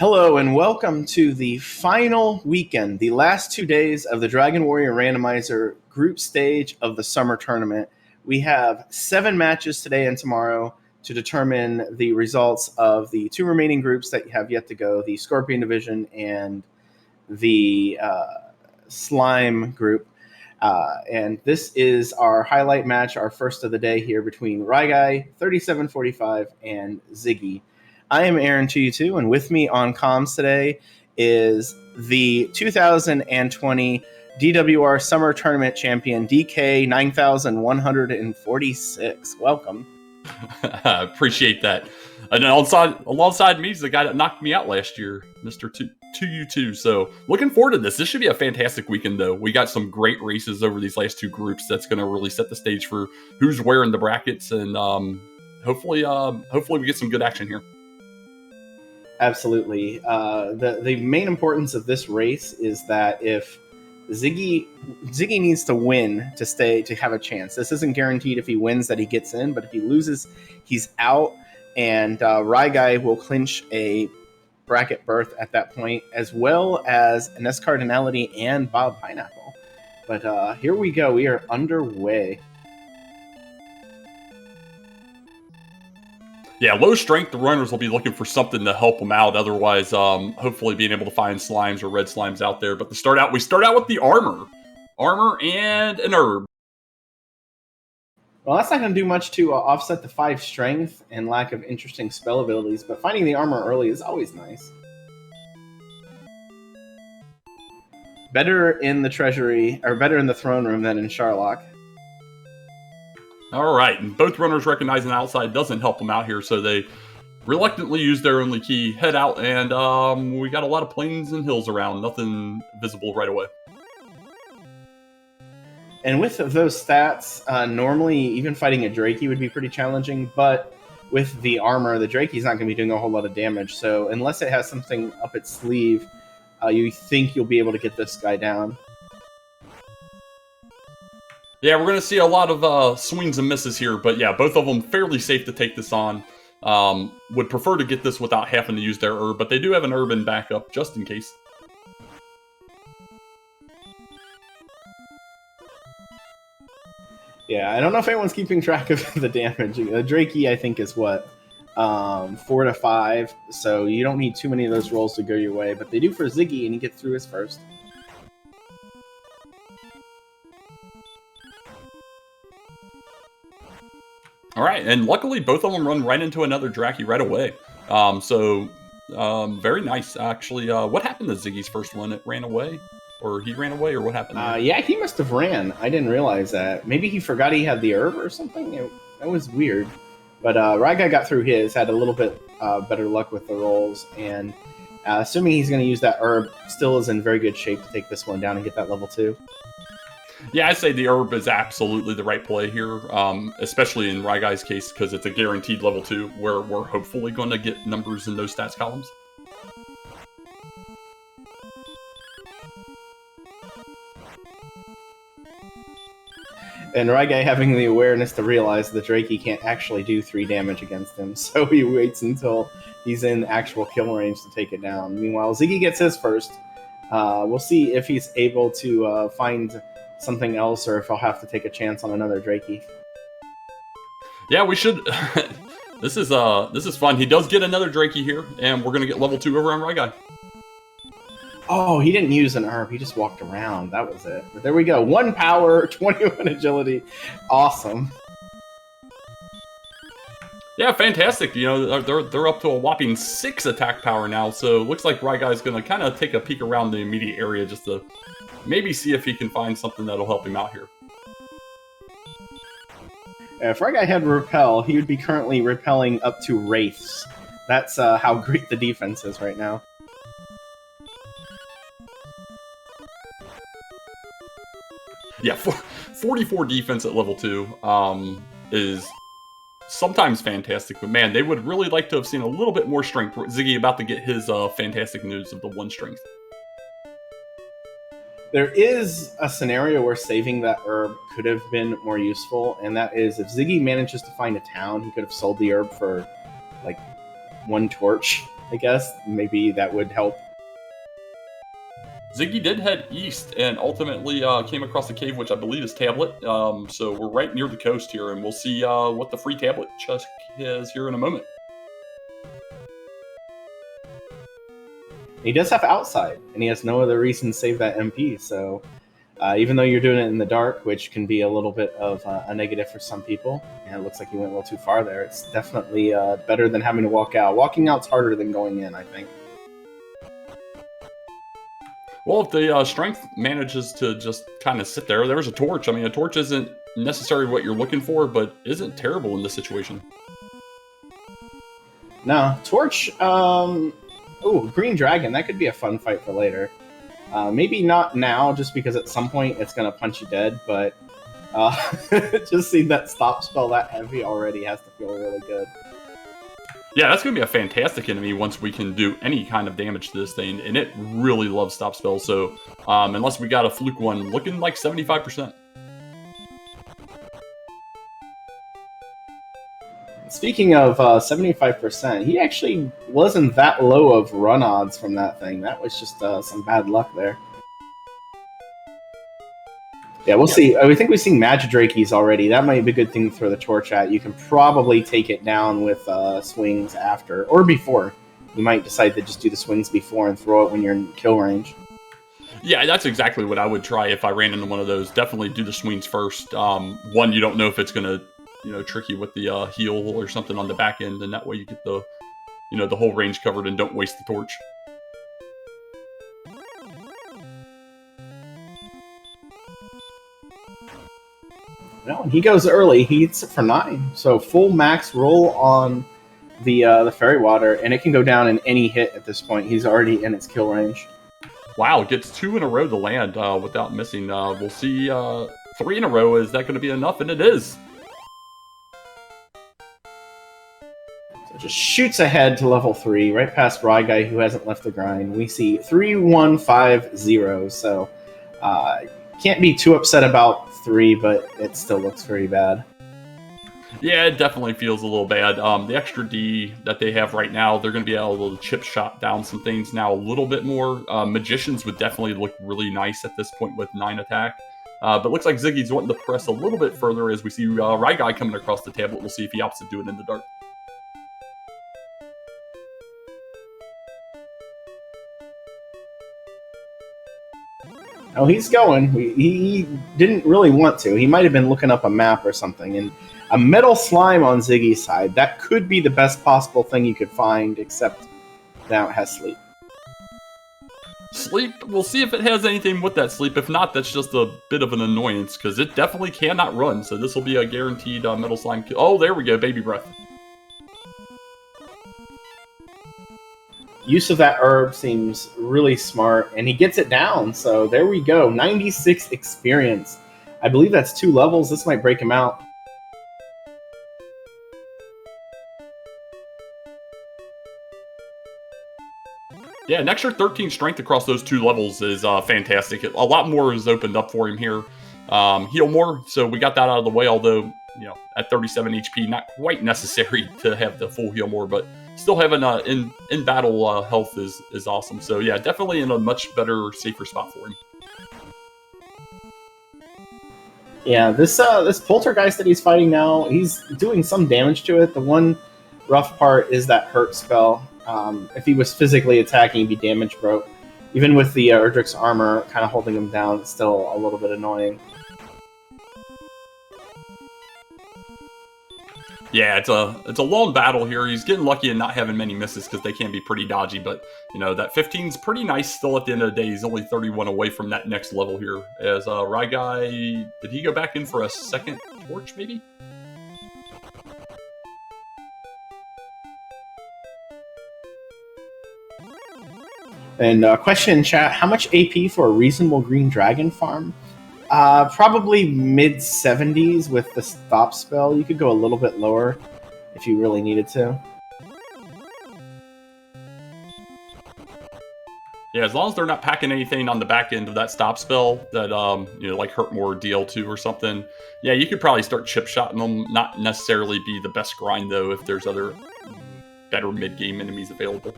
Hello and welcome to the final weekend, the last 2 days of the Dragon Warrior Randomizer group stage of the summer tournament. We have 7 matches today and tomorrow to determine the results of the 2 remaining groups that have yet to go, the Scorpion Division and the Slime group. And this is our highlight match, our first of the day here between ryguy3745 and Ziggy. I am Aaron 2U2, and with me on comms today is the 2020 DWR Summer Tournament Champion, DK9146. Welcome. I appreciate that. And alongside me is the guy that knocked me out last year, Mr. 2U2. So looking forward to this. This should be a fantastic weekend, though. We got some great races over these last 2 groups. That's going to really set the stage for who's where in the brackets, and hopefully we get some good action here. Absolutely. The main importance of this race is that if Ziggy needs to win to have a chance. This isn't guaranteed if he wins that he gets in, but if he loses, he's out, and Ryguy will clinch a bracket berth at that point, as well as Ines Cardinality and Bob Pineapple. But here we go. We are underway. Yeah, low strength, the runners will be looking for something to help them out. Otherwise, hopefully being able to find slimes or red slimes out there. But we start out with the armor. Armor and an herb. Well, that's not going to do much to offset the 5 strength and lack of interesting spell abilities, but finding the armor early is always nice. Better in the treasury, or better in the throne room than in Sharlock. All right, and both runners recognizing the outside doesn't help them out here, so they reluctantly use their only key, head out, and we got a lot of plains and hills around, nothing visible right away. And with those stats, normally even fighting a Drakey would be pretty challenging, but with the armor, the Drakey's not going to be doing a whole lot of damage, so unless it has something up its sleeve, you think you'll be able to get this guy down. Yeah, we're going to see a lot of swings and misses here, but yeah, both of them fairly safe to take this on. Would prefer to get this without having to use their herb, but they do have an herb in backup, just in case. Yeah, I don't know if anyone's keeping track of the damage. Drakey, I think, is what? 4 to 5, so you don't need too many of those rolls to go your way, but they do for Ziggy, and he gets through his first. All right, and luckily both of them run right into another Drakey right away. Very nice, actually. What happened to Ziggy's first one? It ran away? Or he ran away, or what happened? Yeah, he must have ran. I didn't realize that. Maybe he forgot he had the herb or something? That was weird. But Ryguy got through his, had a little bit better luck with the rolls, and assuming he's going to use that herb, still is in very good shape to take this one down and get that level 2. Yeah, I'd say the herb is absolutely the right play here, especially in Ryguy's case, because it's a guaranteed level 2, where we're hopefully going to get numbers in those stats columns. And Ryguy having the awareness to realize that Drakey can't actually do 3 damage against him, so he waits until he's in actual kill range to take it down. Meanwhile, Ziggy gets his first. We'll see if he's able to find something else, or if I'll have to take a chance on another Drakey. Yeah, we should. This is fun. He does get another Drakey here, and we're gonna get level 2 over on Ryguy. Oh, he didn't use an herb. He just walked around. That was it. But there we go. 1 power, 21 agility. Awesome. Yeah, fantastic. You know, they're up to a whopping 6 attack power now, so it looks like Ryguy's gonna kind of take a peek around the immediate area just to maybe see if he can find something that'll help him out here. If Ryguy had Repel, he would be currently repelling up to Wraiths. That's how great the defense is right now. Yeah, 44 defense at level 2 is sometimes fantastic, but man, they would really like to have seen a little bit more strength. Ziggy about to get his fantastic news of the 1 strength. There is a scenario where saving that herb could have been more useful, and that is if Ziggy manages to find a town, he could have sold the herb for, like, 1 torch I guess maybe that would help. Ziggy did head east and ultimately came across the cave, which I believe is Tablet. So we're right near the coast here, and we'll see what the free Tablet check is here in a moment. He does have outside, and he has no other reason to save that MP. So even though you're doing it in the dark, which can be a little bit of a negative for some people, and it looks like you went a little too far there, it's definitely better than having to walk out. Walking out's harder than going in, I think. Well, if the strength manages to just kind of sit there, there's a torch. I mean, a torch isn't necessarily what you're looking for, but isn't terrible in this situation. No, torch. Ooh, green dragon. That could be a fun fight for later. Maybe not now, just because at some point it's gonna punch you dead. But just seeing that stop spell that heavy already has to feel really good. Yeah, that's going to be a fantastic enemy once we can do any kind of damage to this thing, and it really loves stop spells, so unless we got a fluke one, looking like 75%. Speaking of 75%, he actually wasn't that low of run odds from that thing. That was just some bad luck there. Yeah, we'll see. I think we've seen Magidrakeys already. That might be a good thing to throw the torch at. You can probably take it down with swings after, or before. You might decide to just do the swings before and throw it when you're in kill range. Yeah, that's exactly what I would try if I ran into one of those. Definitely do the swings first. One, you don't know if it's going to trick you with the heal or something on the back end, and that way you get the the whole range covered and don't waste the torch. No, he goes early. He hits it for 9. So full max roll on the fairy water, and it can go down in any hit at this point. He's already in its kill range. Wow, gets 2 in a row to land without missing. We'll see 3 in a row. Is that going to be enough? And it is. So just shoots ahead to level 3, right past Ryguy, who hasn't left the grind. We see 3150. So can't be too upset about 3, but it still looks very bad. Yeah, it definitely feels a little bad. The extra D that they have right now, they're going to be able to chip shot down some things now a little bit more. Magicians would definitely look really nice at this point with 9 attack. But looks like Ziggy's wanting to press a little bit further as we see Ryguy coming across the tablet. We'll see if he opts to do it in the dark. Oh, he's going. He didn't really want to. He might have been looking up a map or something. And a metal slime on Ziggy's side, that could be the best possible thing you could find, except now it has sleep. Sleep, we'll see if it has anything with that sleep. If not, that's just a bit of an annoyance, because it definitely cannot run. So this will be a guaranteed metal slime kill. Oh, there we go, baby breath. Use of that herb seems really smart, and he gets it down. So there we go, 96 experience. I believe that's 2 levels. This might break him out. Yeah, an extra 13 strength across those 2 levels is fantastic. A lot more is opened up for him here. Heal more, so we got that out of the way, although, at 37 HP, not quite necessary to have the full heal more, but still having in battle health is awesome. So yeah, definitely in a much better, safer spot for him. Yeah, this poltergeist that he's fighting now, he's doing some damage to it. The one rough part is that hurt spell. If he was physically attacking, he'd be damage broke. Even with the Erdrick's armor kind of holding him down, it's still a little bit annoying. Yeah, it's a long battle here. He's getting lucky in not having many misses because they can be pretty dodgy, but that 15's pretty nice still at the end of the day. He's only 31 away from that next level here. As Ryguy, did he go back in for a second torch maybe? And question in chat, how much AP for a reasonable green dragon farm? Probably mid-70s with the stop spell. You could go a little bit lower if you really needed to. Yeah, as long as they're not packing anything on the back end of that stop spell that, like hurt more DL2 or something. Yeah, you could probably start chip shotting them. Not necessarily be the best grind, though, if there's other... better mid-game enemies available.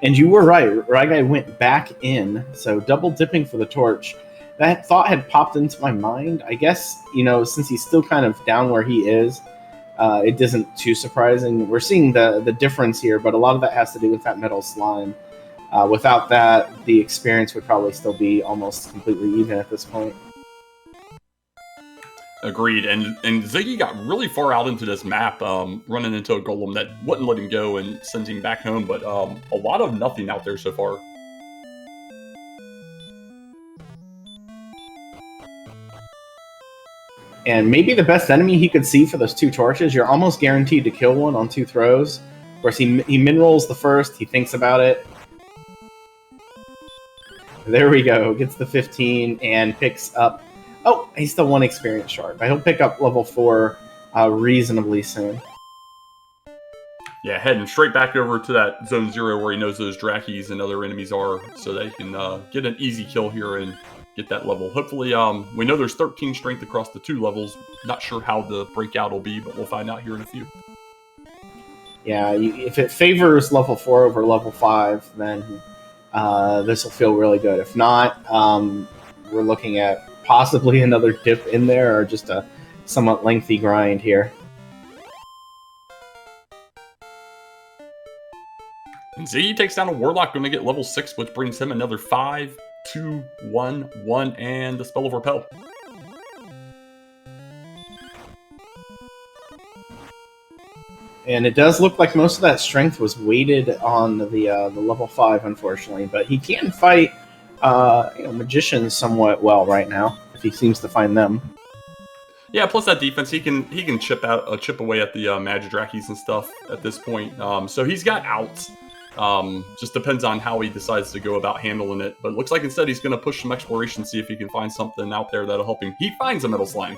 And you were right. Ryguy went back in, so double dipping for the torch. That thought had popped into my mind. I guess, since he's still kind of down where he is, it isn't too surprising. We're seeing the difference here, but a lot of that has to do with that metal slime. Without that, the experience would probably still be almost completely even at this point. Agreed, and Ziggy got really far out into this map, running into a golem that wouldn't let him go and sends him back home, but a lot of nothing out there so far. And maybe the best enemy he could see for those 2 torches, you're almost guaranteed to kill one on 2 throws. Of course, he min-rolls the first, he thinks about it. There we go, gets the 15 and picks up... Oh, he's still 1 experience short, but he'll pick up level 4 reasonably soon. Yeah, heading straight back over to that Zone 0 where he knows those Drakis and other enemies are, so that he can get an easy kill here and get that level. Hopefully, we know there's 13 strength across the 2 levels. Not sure how the breakout will be, but we'll find out here in a few. Yeah, if it favors level 4 over level 5, then this will feel really good. If not, we're looking at possibly another dip in there, or just a somewhat lengthy grind here. And Ziggy takes down a Warlock, going to get level 6, which brings him another 5, 2, 1, 1, and the Spell of Repel. And it does look like most of that strength was weighted on the level 5, unfortunately. But he can fight magicians somewhat well right now, if he seems to find them. Yeah, plus that defense, he can chip away at the Magidrakis and stuff at this point. So he's got outs. Just depends on how he decides to go about handling it. But it looks like instead he's going to push some exploration, see if he can find something out there that'll help him. He finds a metal slime.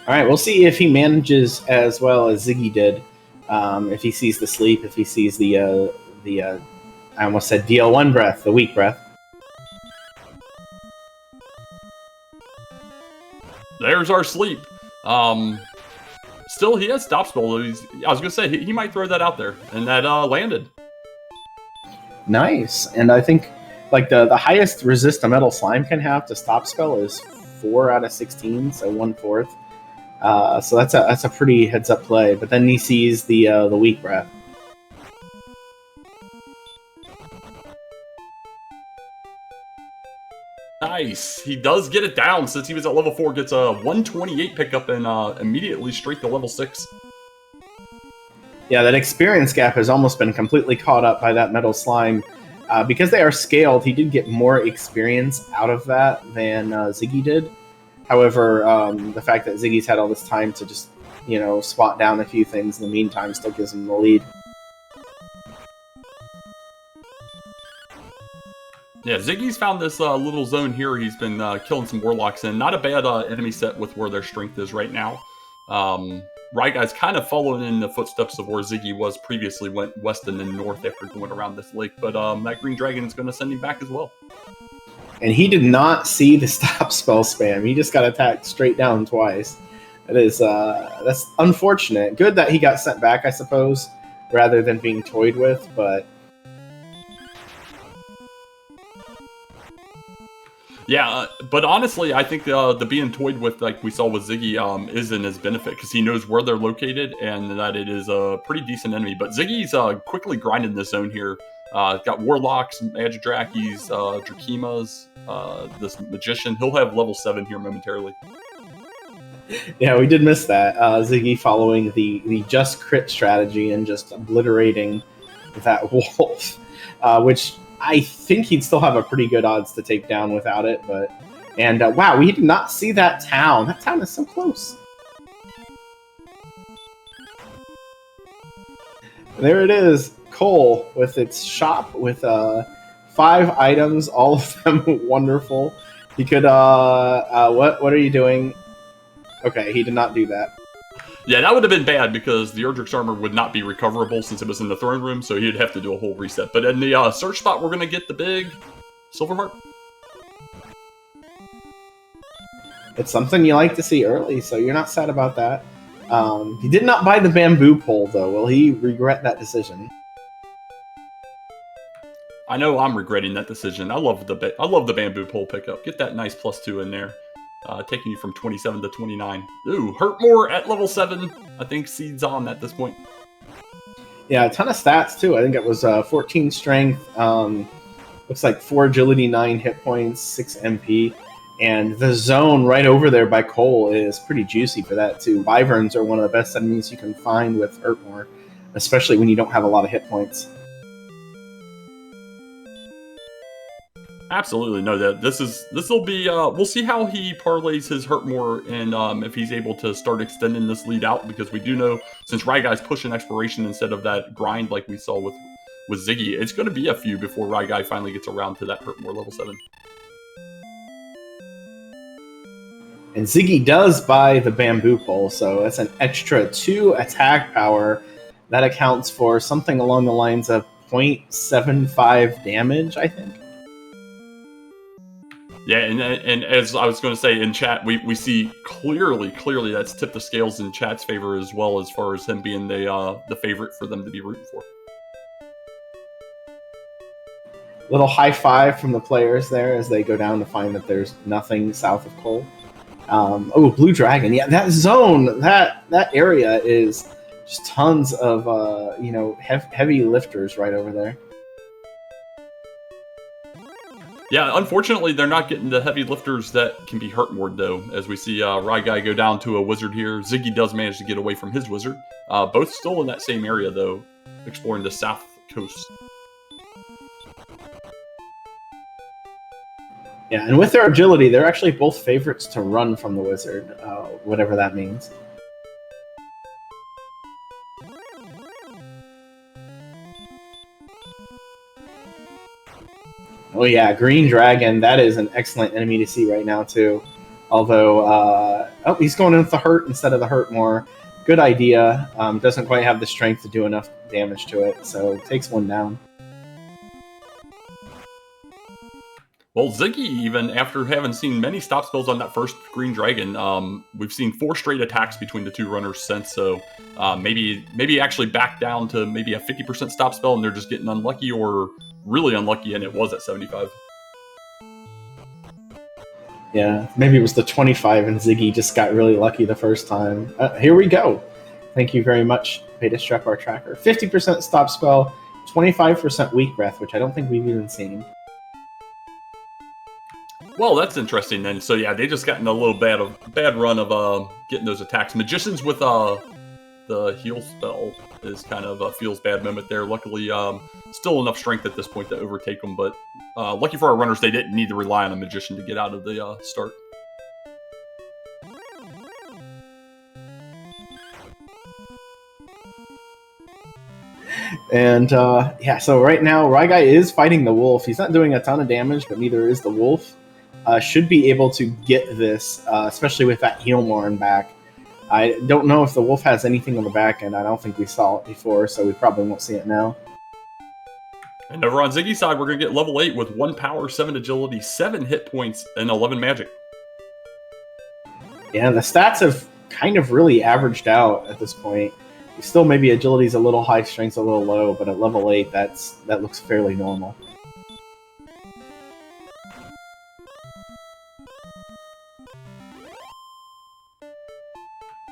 All right, we'll see if he manages as well as Ziggy did. If he sees the sleep, if he sees the I almost said DL1 breath, the weak breath. There's our sleep. Still, he has stop spell. I was going to say, he might throw that out there. And that landed. Nice. And I think like the highest resist a metal slime can have to stop spell is 4 out of 16, so 1/4. So that's a pretty heads up play. But then he sees the weak breath. Nice. He does get it down since he was at level 4. Gets a 128 pickup and immediately straight to level 6. Yeah, that experience gap has almost been completely caught up by that metal slime. Because they are scaled, he did get more experience out of that than Ziggy did. However, the fact that Ziggy's had all this time to just, spot down a few things in the meantime still gives him the lead. Yeah, Ziggy's found this little zone here. He's been killing some Warlocks in. Not a bad enemy set with where their strength is right now. Ryguy's kind of following in the footsteps of where Ziggy was previously, went west and then north after going around this lake. But that Green Dragon is going to send him back as well. And he did not see the stop spell spam. He just got attacked straight down twice. It is that's unfortunate. Good that he got sent back, I suppose, rather than being toyed with, but... Yeah, but honestly, I think the being toyed with, like we saw with Ziggy, is in his benefit because he knows where they're located and that it is a pretty decent enemy. But Ziggy's quickly grinding this zone here. Got Warlocks, Magidrakis, Drakimas, this Magician. He'll have level 7 here momentarily. Yeah, we did miss that. Ziggy following the just crit strategy and just obliterating that wolf, which... I think he'd still have a pretty good odds to take down without it, but... And, wow, we did not see that town. That town is so close. There it is. Cole with its shop with 5 items, all of them wonderful. He could, what are you doing? Okay, he did not do that. Yeah, that would have been bad because the Erdrick's armor would not be recoverable since it was in the throne room, so he'd have to do a whole reset. But in the search spot, we're going to get the big silver heart. It's something you like to see early, so you're not sad about that. He did not buy the bamboo pole, though. Will he regret that decision? I know I'm regretting that decision. I love the bamboo pole pickup. Get that nice +2 in there, taking you from 27 to 29. Ooh, hurt more at level 7. I think Seed's on at this point. Yeah, a ton of stats too. I think it was 14 strength. Looks like 4 agility, 9 hit points, 6 MP. And the zone right over there by Cole is pretty juicy for that too. Wyverns are one of the best enemies you can find with Hurtmore, especially when you don't have a lot of hit points. Absolutely, no. This will be. We'll see how he parlays his Hurtmore and if he's able to start extending this lead out, because we do know since Ryguy's pushing exploration instead of that grind like we saw with Ziggy, it's going to be a few before Ryguy finally gets around to that Hurtmore level 7. And Ziggy does buy the bamboo pole, so that's an extra 2 attack power. That accounts for something along the lines of 0.75 damage, I think. Yeah, and as I was going to say in chat, we see clearly that's tipped the scales in chat's favor as well, as far as him being the favorite for them to be rooting for. Little high five from the players there as they go down to find that there's nothing south of Cole. Oh, Blue Dragon. Yeah, that zone, that area is just tons of heavy lifters right over there. Yeah, unfortunately, they're not getting the heavy lifters that can be Hurtmore, though, as we see Ryguy go down to a wizard here. Ziggy does manage to get away from his wizard. Both still in that same area, though, exploring the south coast. Yeah, and with their agility, they're actually both favorites to run from the wizard, whatever that means. Oh yeah, Green Dragon, that is an excellent enemy to see right now, too. Although, he's going in with the Hurt instead of the Hurtmore. Good idea. Doesn't quite have the strength to do enough damage to it, so takes one down. Well, Ziggy, even after having seen many stop spells on that first Green Dragon, we've seen 4 straight attacks between the 2 runners since, so maybe actually back down to maybe a 50% stop spell and they're just getting unlucky, or really unlucky and it was at 75. Yeah, maybe it was the 25 and Ziggy just got really lucky the first time. Here we go. Thank you very much, Beta Strep, our tracker. 50% stop spell, 25% weak breath, which I don't think we've even seen. Well, that's interesting then. So yeah, they just got in a little bad run of getting those attacks. Magicians with the heal spell is kind of a feels bad moment there. Luckily, still enough strength at this point to overtake them, but lucky for our runners, they didn't need to rely on a magician to get out of the start. And yeah, so right now, Ryguy is fighting the wolf. He's not doing a ton of damage, but neither is the wolf. Should be able to get this, especially with that Healmorn back. I don't know if the wolf has anything on the back end. I don't think we saw it before, so we probably won't see it now. And over on Ziggy's side, we're going to get level 8 with 1 power, 7 agility, 7 hit points, and 11 magic. Yeah, the stats have kind of really averaged out at this point. Still, maybe agility's a little high, strength's a little low, but at level 8, that looks fairly normal.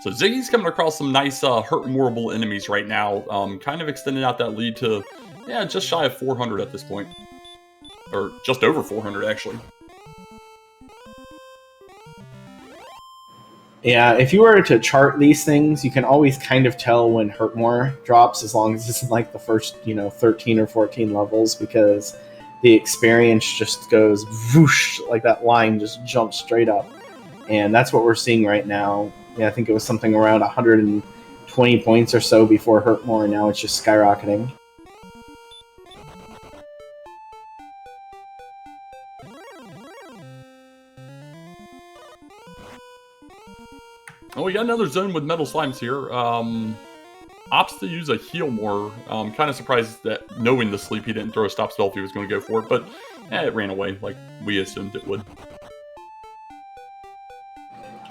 So Ziggy's coming across some nice Hurtmoreable enemies right now, kind of extending out that lead to, yeah, just shy of 400 at this point. Or just over 400, actually. Yeah, if you were to chart these things, you can always kind of tell when Hurtmore drops, as long as it's in like the first, 13 or 14 levels, because the experience just goes whoosh, like that line just jumps straight up. And that's what we're seeing right now. Yeah, I think it was something around 120 points or so before Hurtmore, and now it's just skyrocketing. Oh, we got another zone with metal slimes here. Opts to use a heal more. Kind of surprised that, knowing the sleep, he didn't throw a stop spell if he was going to go for it, but it ran away like we assumed it would.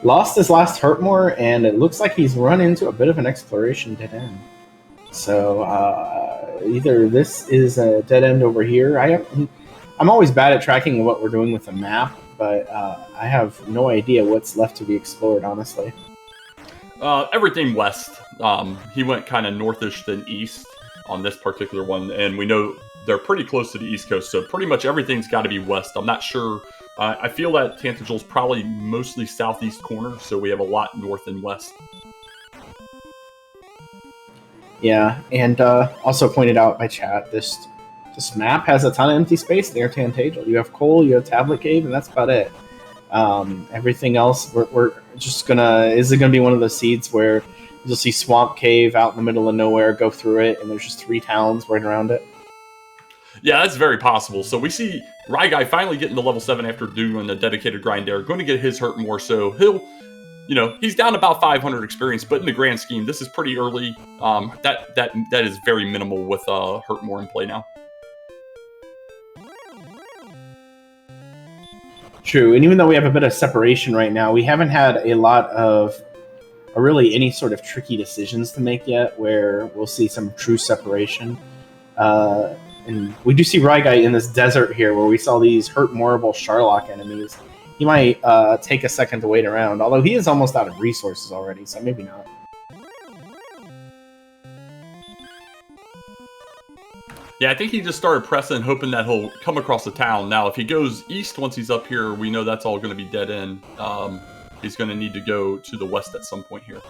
lost his last Hurtmore, and it looks like he's run into a bit of an exploration dead end. So either this is a dead end over here. I'm always bad at tracking what we're doing with the map, but I have no idea what's left to be explored, honestly. Everything west. He went kind of northish than east on this particular one, and we know they're pretty close to the east coast, so pretty much everything's got to be west. I'm not sure. I feel that Tantagil's probably mostly southeast corner, so we have a lot north and west. Yeah, and also pointed out by chat, this map has a ton of empty space near Tantagil. You have coal, you have Tablet Cave, and that's about it. Everything else, we're just gonna. Is it gonna be one of those seeds where you'll see Swamp Cave out in the middle of nowhere, go through it, and there's just 3 towns right around it? Yeah, that's very possible. So we see Ryguy finally getting to level 7 after doing a dedicated grind there. Going to get his hurt more, so he'll, he's down about 500 experience, but in the grand scheme, this is pretty early. That is very minimal with hurt more in play now. True, and even though we have a bit of separation right now, we haven't had a lot of, or really any sort of tricky decisions to make yet, where we'll see some true separation. And we do see Ryguy in this desert here, where we saw these hurt moreable Sharlock enemies. He might take a second to wait around, although he is almost out of resources already, so maybe not. Yeah, I think he just started pressing, hoping that he'll come across the town. Now, if he goes east once he's up here, we know that's all going to be dead end. He's going to need to go to the west at some point here.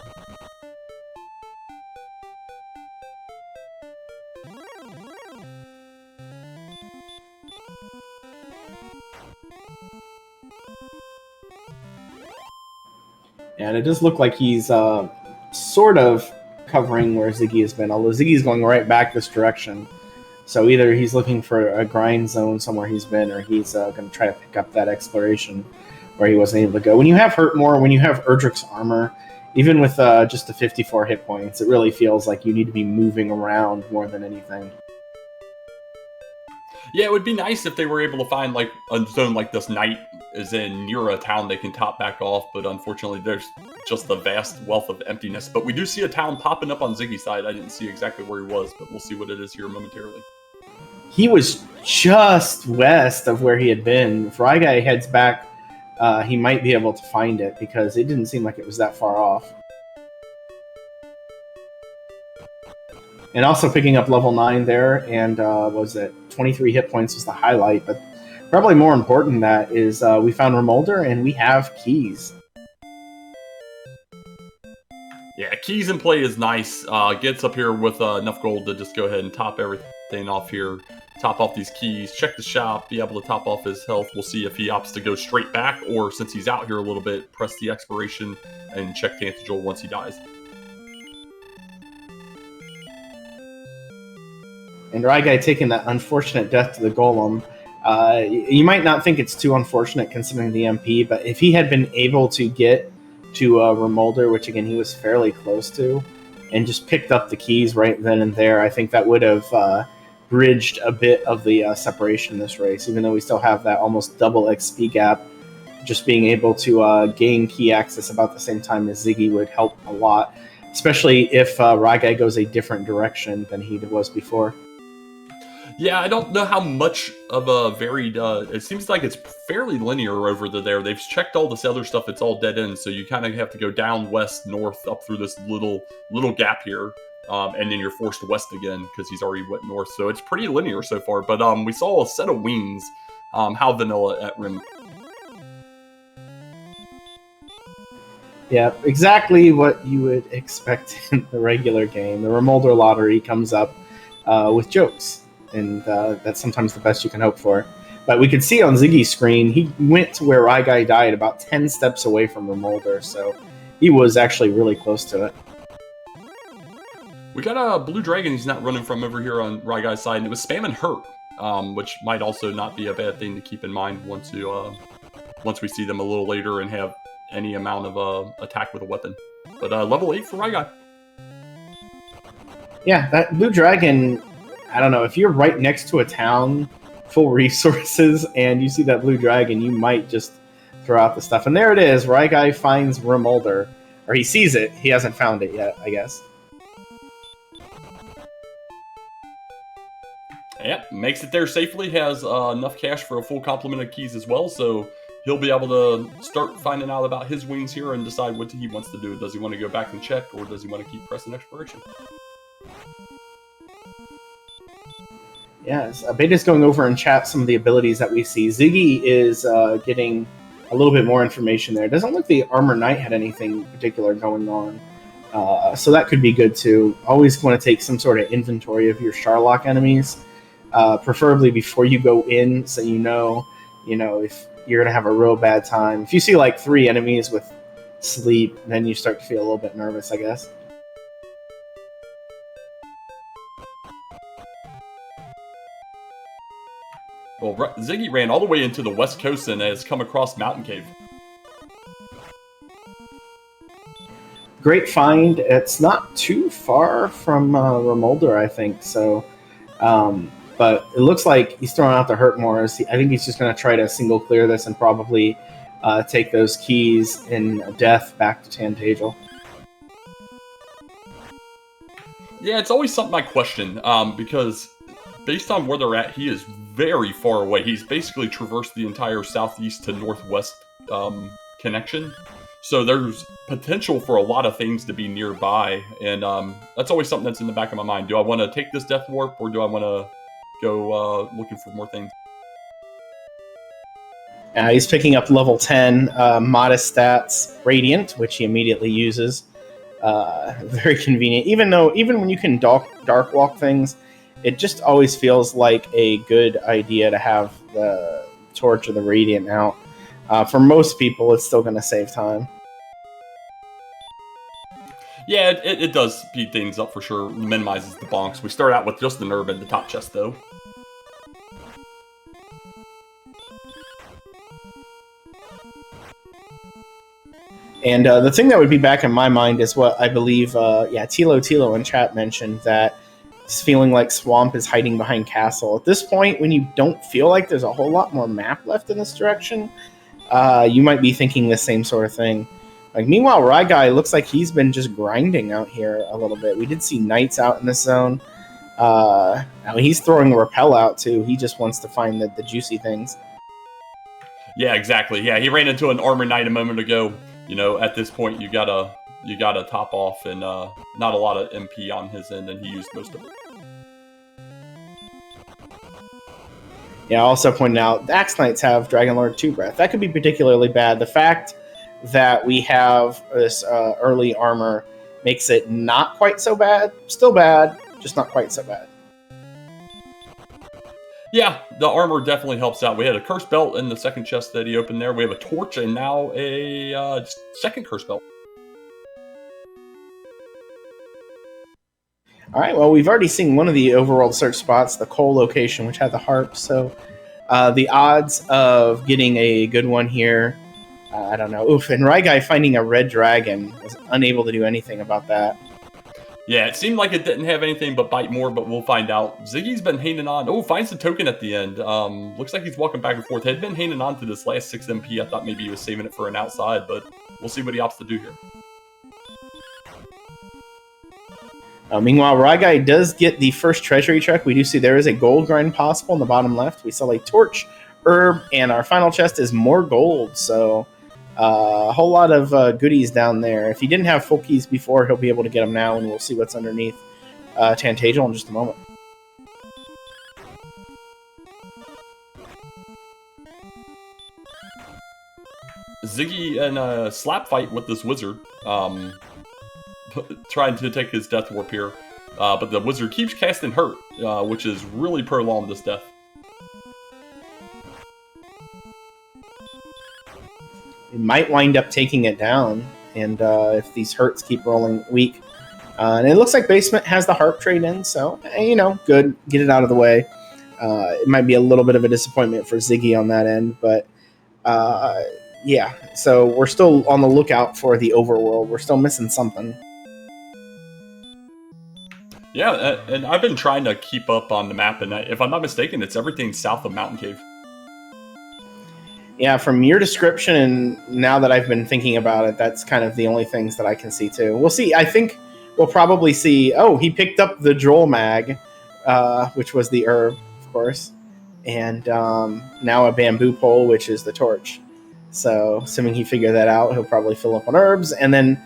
And it does look like he's sort of covering where Ziggy has been, although Ziggy's going right back this direction. So either he's looking for a grind zone somewhere he's been, or he's going to try to pick up that exploration where he wasn't able to go. When you have Hurtmore, when you have Erdrick's armor, even with just the 54 hit points, it really feels like you need to be moving around more than anything. Yeah, it would be nice if they were able to find like a zone like this night is in near a town they can top back off, but unfortunately there's just a vast wealth of emptiness. But we do see a town popping up on Ziggy's side. I didn't see exactly where he was, but we'll see what it is here momentarily. He was just west of where he had been. If Ryguy heads back, he might be able to find it, because it didn't seem like it was that far off. And also picking up level 9 there, and was it 23 hit points was the highlight, but probably more important than that is we found Remolder, and we have keys. Yeah, keys in play is nice. Gets up here with enough gold to just go ahead and top everything off here. Top off these keys, check the shop, be able to top off his health. We'll see if he opts to go straight back, or since he's out here a little bit, press the expiration and check Tantagil once he dies. And Ryguy taking that unfortunate death to the Golem. You might not think it's too unfortunate considering the MP, but if he had been able to get to Remolder, which again he was fairly close to, and just picked up the keys right then and there, I think that would have bridged a bit of the separation in this race, even though we still have that almost double XP gap. Just being able to gain key access about the same time as Ziggy would help a lot, especially if Ryguy goes a different direction than he was before. Yeah, I don't know how much of a varied... it seems like it's fairly linear over there. They've checked all this other stuff. It's all dead end, so you kind of have to go down, west, north, up through this little gap here. And then you're forced west again because he's already went north. So it's pretty linear so far. But we saw a set of wings. How vanilla at Rim. Yeah, exactly what you would expect in the regular game. The Remolder lottery comes up with jokes. And that's sometimes the best you can hope for. But we could see on Ziggy's screen, he went to where Ryguy died about 10 steps away from Remolder, so he was actually really close to it. We got a blue dragon he's not running from over here on Ryguy's side, and it was spamming hurt, which might also not be a bad thing to keep in mind once we see them a little later and have any amount of attack with a weapon. But level 8 for Ryguy. Yeah, that blue dragon... I don't know, if you're right next to a town full resources and you see that blue dragon, you might just throw out the stuff. And there it is. Ryguy finds Remolder. Or he sees it. He hasn't found it yet, I guess. Yep, makes it there safely, has enough cash for a full complement of keys as well, so he'll be able to start finding out about his wings here and decide what he wants to do. Does he want to go back and check, or does he want to keep pressing exploration? Yes, Beta's going over in chat some of the abilities that we see. Ziggy is getting a little bit more information there. It doesn't look the Armor Knight had anything particular going on, so that could be good too. Always want to take some sort of inventory of your Sharlock enemies. Preferably before you go in, so you know if you're gonna have a real bad time. If you see like 3 enemies with sleep, then you start to feel a little bit nervous, I guess. Well, Ziggy ran all the way into the west coast and has come across Mountain Cave. Great find. It's not too far from Remolder, I think. So, but it looks like he's throwing out the Hurtmores. I think he's just going to try to single clear this and probably take those keys in death back to Tantagel. Yeah, it's always something I question, because based on where they're at, he is very far away. He's basically traversed the entire southeast to northwest connection. So there's potential for a lot of things to be nearby, and that's always something that's in the back of my mind. Do I want to take this Death Warp, or do I want to go looking for more things? He's picking up level 10 modest stats Radiant, which he immediately uses. Very convenient. Even when you can dark walk things, it just always feels like a good idea to have the Torch or the Radiant out. For most people, it's still going to save time. Yeah, it does speed things up for sure. Minimizes the bonks. We start out with just the Nerb in the top chest, though. And the thing that would be back in my mind is what I believe, Tilo in chat mentioned, that he's feeling like Swamp is hiding behind Castle. At this point, when you don't feel like there's a whole lot more map left in this direction, you might be thinking the same sort of thing. Like, meanwhile, Ryguy looks like he's been just grinding out here a little bit. We did see Knights out in this zone. He's throwing a Repel out, too. He just wants to find the juicy things. Yeah, exactly. Yeah, he ran into an Armor Knight a moment ago. At this point, you gotta top off, and not a lot of MP on his end, and he used most of it. Yeah, also pointing out, the Axe Knights have Dragonlord 2 Breath. That could be particularly bad. The fact that we have this early armor makes it not quite so bad. Still bad, just not quite so bad. Yeah, the armor definitely helps out. We had a Curse Belt in the second chest that he opened there. We have a Torch and now a second Curse Belt. All right, well, we've already seen one of the overworld search spots, the coal location, which had the harp. So the odds of getting a good one here, I don't know. Oof, and Ryguy finding a red dragon was unable to do anything about that. Yeah, it seemed like it didn't have anything but bite more, but we'll find out. Ziggy's been hanging on. Oh, finds the token at the end. Looks like he's walking back and forth. Had been hanging on to this last 6 MP. I thought maybe he was saving it for an outside, but we'll see what he opts to do here. Meanwhile, Ryguy does get the first treasury check. We do see there is a gold grind possible in the bottom left. We sell a torch, herb, and our final chest is more gold. So a whole lot of goodies down there. If he didn't have full keys before, he'll be able to get them now, and we'll see what's underneath Tantagel in just a moment. Ziggy in a slap fight with this wizard. Trying to take his death warp here, but the wizard keeps casting hurt, which has really prolonged this death. It might wind up taking it down, and if these hurts keep rolling weak. And it looks like Basement has the harp trade in, so, good. Get it out of the way. It might be a little bit of a disappointment for Ziggy on that end, but yeah. So we're still on the lookout for the overworld. We're still missing something. Yeah, and I've been trying to keep up on the map, and if I'm not mistaken, it's everything south of Mountain Cave. Yeah, from your description and now that I've been thinking about it, that's kind of the only things that I can see too. We'll see. I think we'll probably see. Oh, he picked up the Droll Mag, which was the herb, of course, and now a bamboo pole, which is the torch. So, assuming he figured that out, he'll probably fill up on herbs and then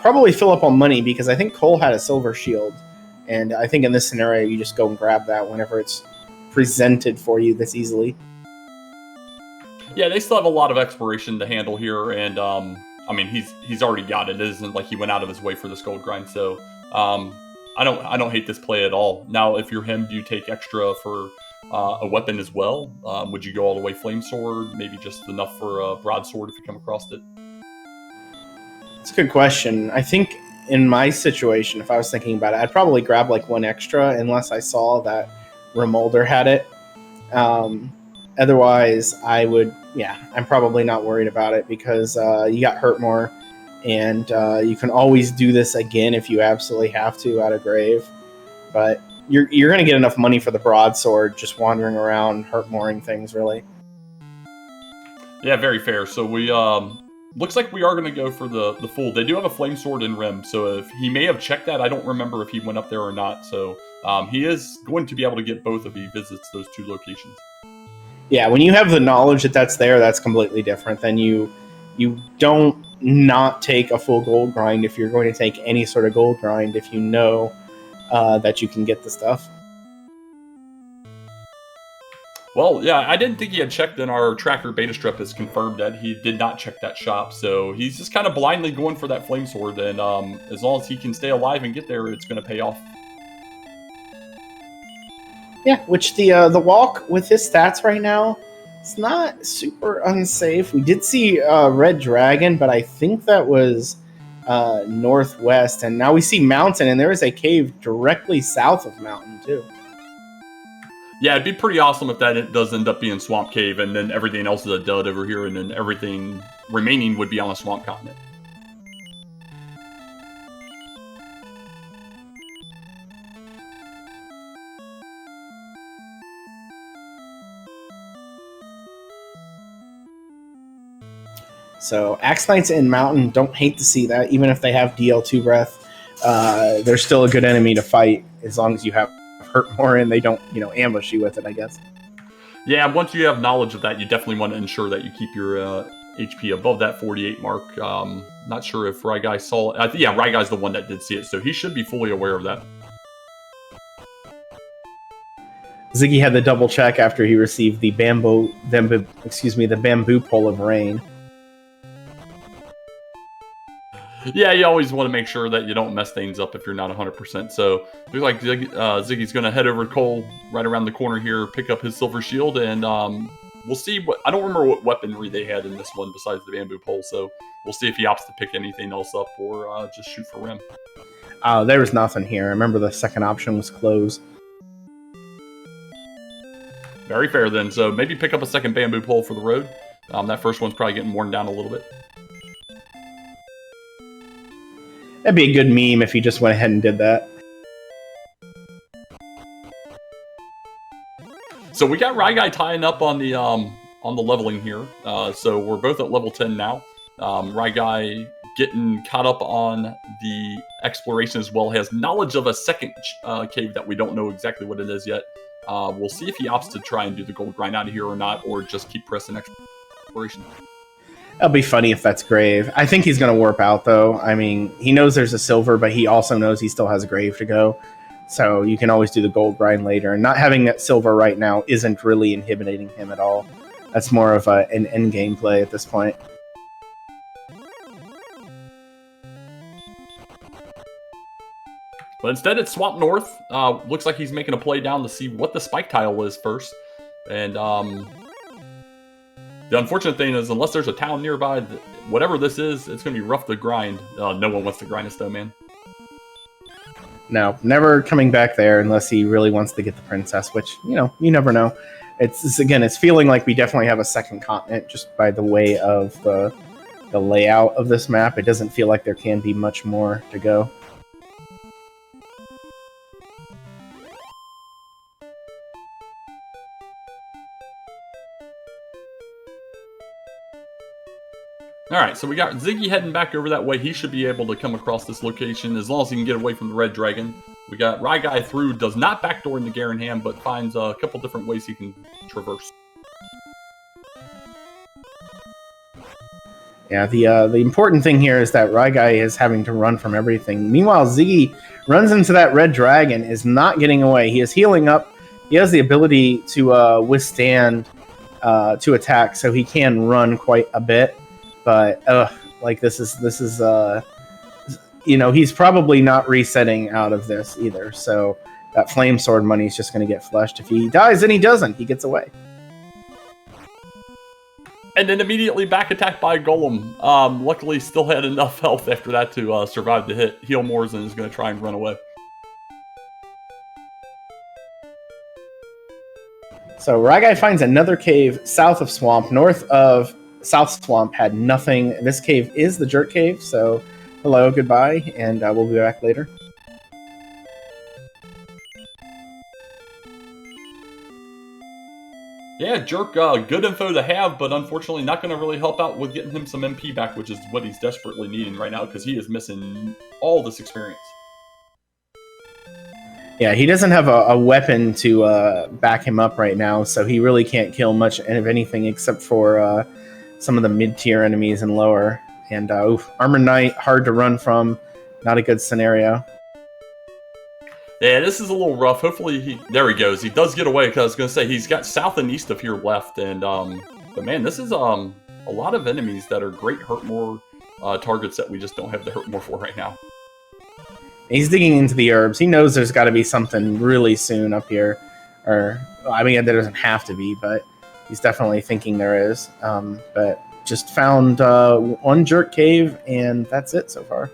probably fill up on money because I think Cole had a silver shield, and I think in this scenario you just go and grab that whenever it's presented for you this easily. Yeah, they still have a lot of exploration to handle here, and I mean he's already got it. It isn't like he went out of his way for this gold grind, so I don't hate this play at all. Now, if you're him, do you take extra for a weapon as well? Would you go all the way flame sword? Maybe just enough for a broadsword if you come across it? It's a good question. I think in my situation, if I was thinking about it, I'd probably grab like one extra unless I saw that Remolder had it. Otherwise, I would, yeah, I'm probably not worried about it because you got hurt more, and you can always do this again if you absolutely have to out of grave. But you're going to get enough money for the broadsword just wandering around hurt mooring things, really. Yeah, very fair. So we looks like we are going to go for the full. They do have a flame sword in Rim, so if he may have checked that, I don't remember if he went up there or not. So he is going to be able to get both if he visits those two locations. Yeah, when you have the knowledge that that's there, that's completely different. Then you don't not take a full gold grind if you're going to take any sort of gold grind if you know that you can get the stuff. Well, yeah, I didn't think he had checked, and our tracker Beta Strep has confirmed that he did not check that shop. So he's just kind of blindly going for that flame sword, and as long as he can stay alive and get there, it's going to pay off. Yeah, which the walk with his stats right now, it's not super unsafe. We did see Red Dragon, but I think that was northwest, and now we see Mountain, and there is a cave directly south of Mountain too. Yeah, it'd be pretty awesome if that does end up being Swamp Cave, and then everything else is a dud over here, and then everything remaining would be on a swamp continent. So Axe Knights and Mountain, don't hate to see that. Even if they have DL2 breath, they're still a good enemy to fight as long as you have hurt more and they don't, ambush you with it, I guess. Yeah, once you have knowledge of that, you definitely want to ensure that you keep your HP above that 48 mark. Not sure if Ryguy saw it. Yeah, Ryguy's the one that did see it, so he should be fully aware of that. Ziggy had the double check after he received the bamboo pole of rain. Yeah, you always want to make sure that you don't mess things up if you're not 100%. So looks like Ziggy's going to head over to Cole right around the corner here, pick up his silver shield, and we'll see what. I don't remember what weaponry they had in this one besides the bamboo pole. So we'll see if he opts to pick anything else up or just shoot for Rim. There was nothing here. I remember the second option was close. Very fair then. So maybe pick up a second bamboo pole for the road. That first one's probably getting worn down a little bit. That'd be a good meme if he just went ahead and did that. So we got Ryguy tying up on the leveling here. So we're both at level 10 now. Ryguy getting caught up on the exploration as well. Has knowledge of a second cave that we don't know exactly what it is yet. We'll see if he opts to try and do the gold grind out of here or not, or just keep pressing exploration. That'll be funny if that's grave. I think he's going to warp out, though. I mean, he knows there's a silver, but he also knows he still has a grave to go. So you can always do the gold grind later. And not having that silver right now isn't really inhibiting him at all. That's more of an end game play at this point. But instead, it's Swamp North. Looks like he's making a play down to see what the spike tile is first. And the unfortunate thing is, unless there's a town nearby, whatever this is, it's going to be rough to grind. No one wants to grind a snowman. No, never coming back there unless he really wants to get the princess, which, you never know. It's feeling like we definitely have a second continent just by the way of the layout of this map. It doesn't feel like there can be much more to go. All right, so we got Ziggy heading back over that way. He should be able to come across this location as long as he can get away from the red dragon. We got Ryguy through, does not backdoor into Garanham, but finds a couple different ways he can traverse. Yeah, the important thing here is that Ryguy is having to run from everything. Meanwhile, Ziggy runs into that red dragon, is not getting away. He is healing up. He has the ability to withstand to attack, so he can run quite a bit. But like this is he's probably not resetting out of this either. So that flame sword money is just going to get flushed. If he dies, then he doesn't. He gets away. And then immediately back attacked by a golem. Luckily, still had enough health after that to survive the hit. Heal Moors and is going to try and run away. So Ryguy finds another cave south of Swamp. North of South Swamp had nothing. This cave is the Jerk Cave, so hello, goodbye, and we'll be back later. Yeah, Jerk, good info to have, but unfortunately not going to really help out with getting him some MP back, which is what he's desperately needing right now, because he is missing all this experience. Yeah, he doesn't have a weapon to back him up right now, so he really can't kill much of anything except for some of the mid-tier enemies and lower. And Armor Knight, hard to run from, not a good scenario. Yeah, this is a little rough. Hopefully there he goes. He does get away, because I was going to say, he's got south and east of here left, and but man, this is a lot of enemies that are great Hurtmore targets that we just don't have the Hurtmore for right now. He's digging into the herbs. He knows there's got to be something really soon up here. Or, I mean, there doesn't have to be, but he's definitely thinking there is. But just found one Jerk Cave, and that's it so far.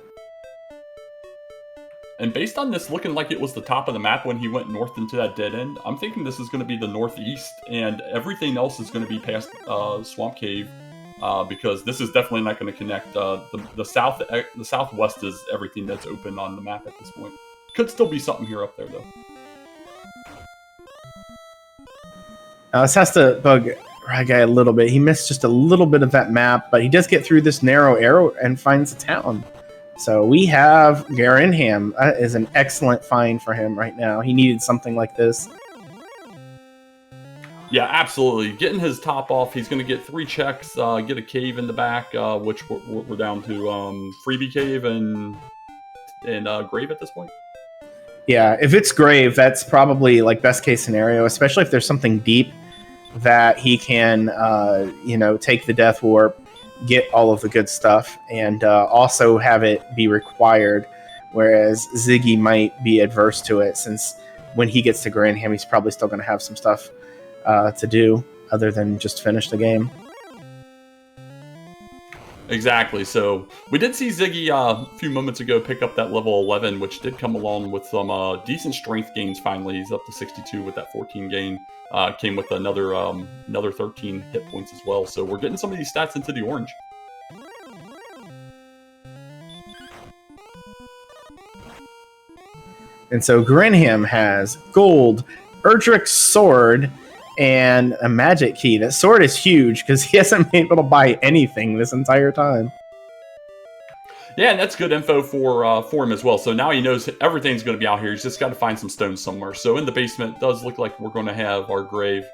And based on this looking like it was the top of the map when he went north into that dead end, I'm thinking this is going to be the northeast, and everything else is going to be past Swamp Cave. Because this is definitely not going to connect. The southwest is everything that's open on the map at this point. Could still be something here up there, though. This has to bug Ryguy a little bit. He missed just a little bit of that map, but he does get through this narrow arrow and finds a town. So we have Garanham. That is an excellent find for him right now. He needed something like this. Yeah, absolutely. Getting his top off, he's going to get 3 checks, get a cave in the back, which we're down to Freebie Cave and Grave at this point. Yeah, if it's Grave, that's probably like best case scenario, especially if there's something deep that he can, take the Death Warp, get all of the good stuff, and also have it be required, whereas Ziggy might be adverse to it, since when he gets to Garanham, he's probably still going to have some stuff to do other than just finish the game. Exactly. So we did see Ziggy a few moments ago pick up that level 11, which did come along with some decent strength gains. Finally, he's up to 62 with that 14 gain. Came with another 13 hit points as well. So we're getting some of these stats into the orange. And so Grinham has gold, Erdrick's sword, and a magic key. That sword is huge because he hasn't been able to buy anything this entire time. Yeah, and that's good info for him as well. So now he knows everything's going to be out here. He's just got to find some stones somewhere. So in the basement, it does look like we're going to have our grave,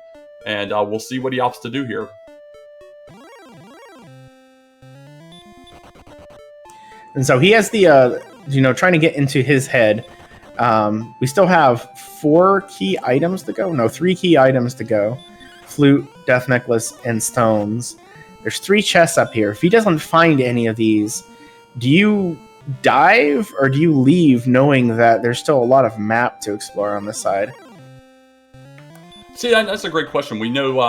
and we'll see what he opts to do here. And so he has the, trying to get into his head. We still have 4 key items to go. No, 3 key items to go. Flute, Death Necklace, and Stones. There's 3 chests up here. If he doesn't find any of these, do you dive or do you leave knowing that there's still a lot of map to explore on this side? See, that's a great question. We know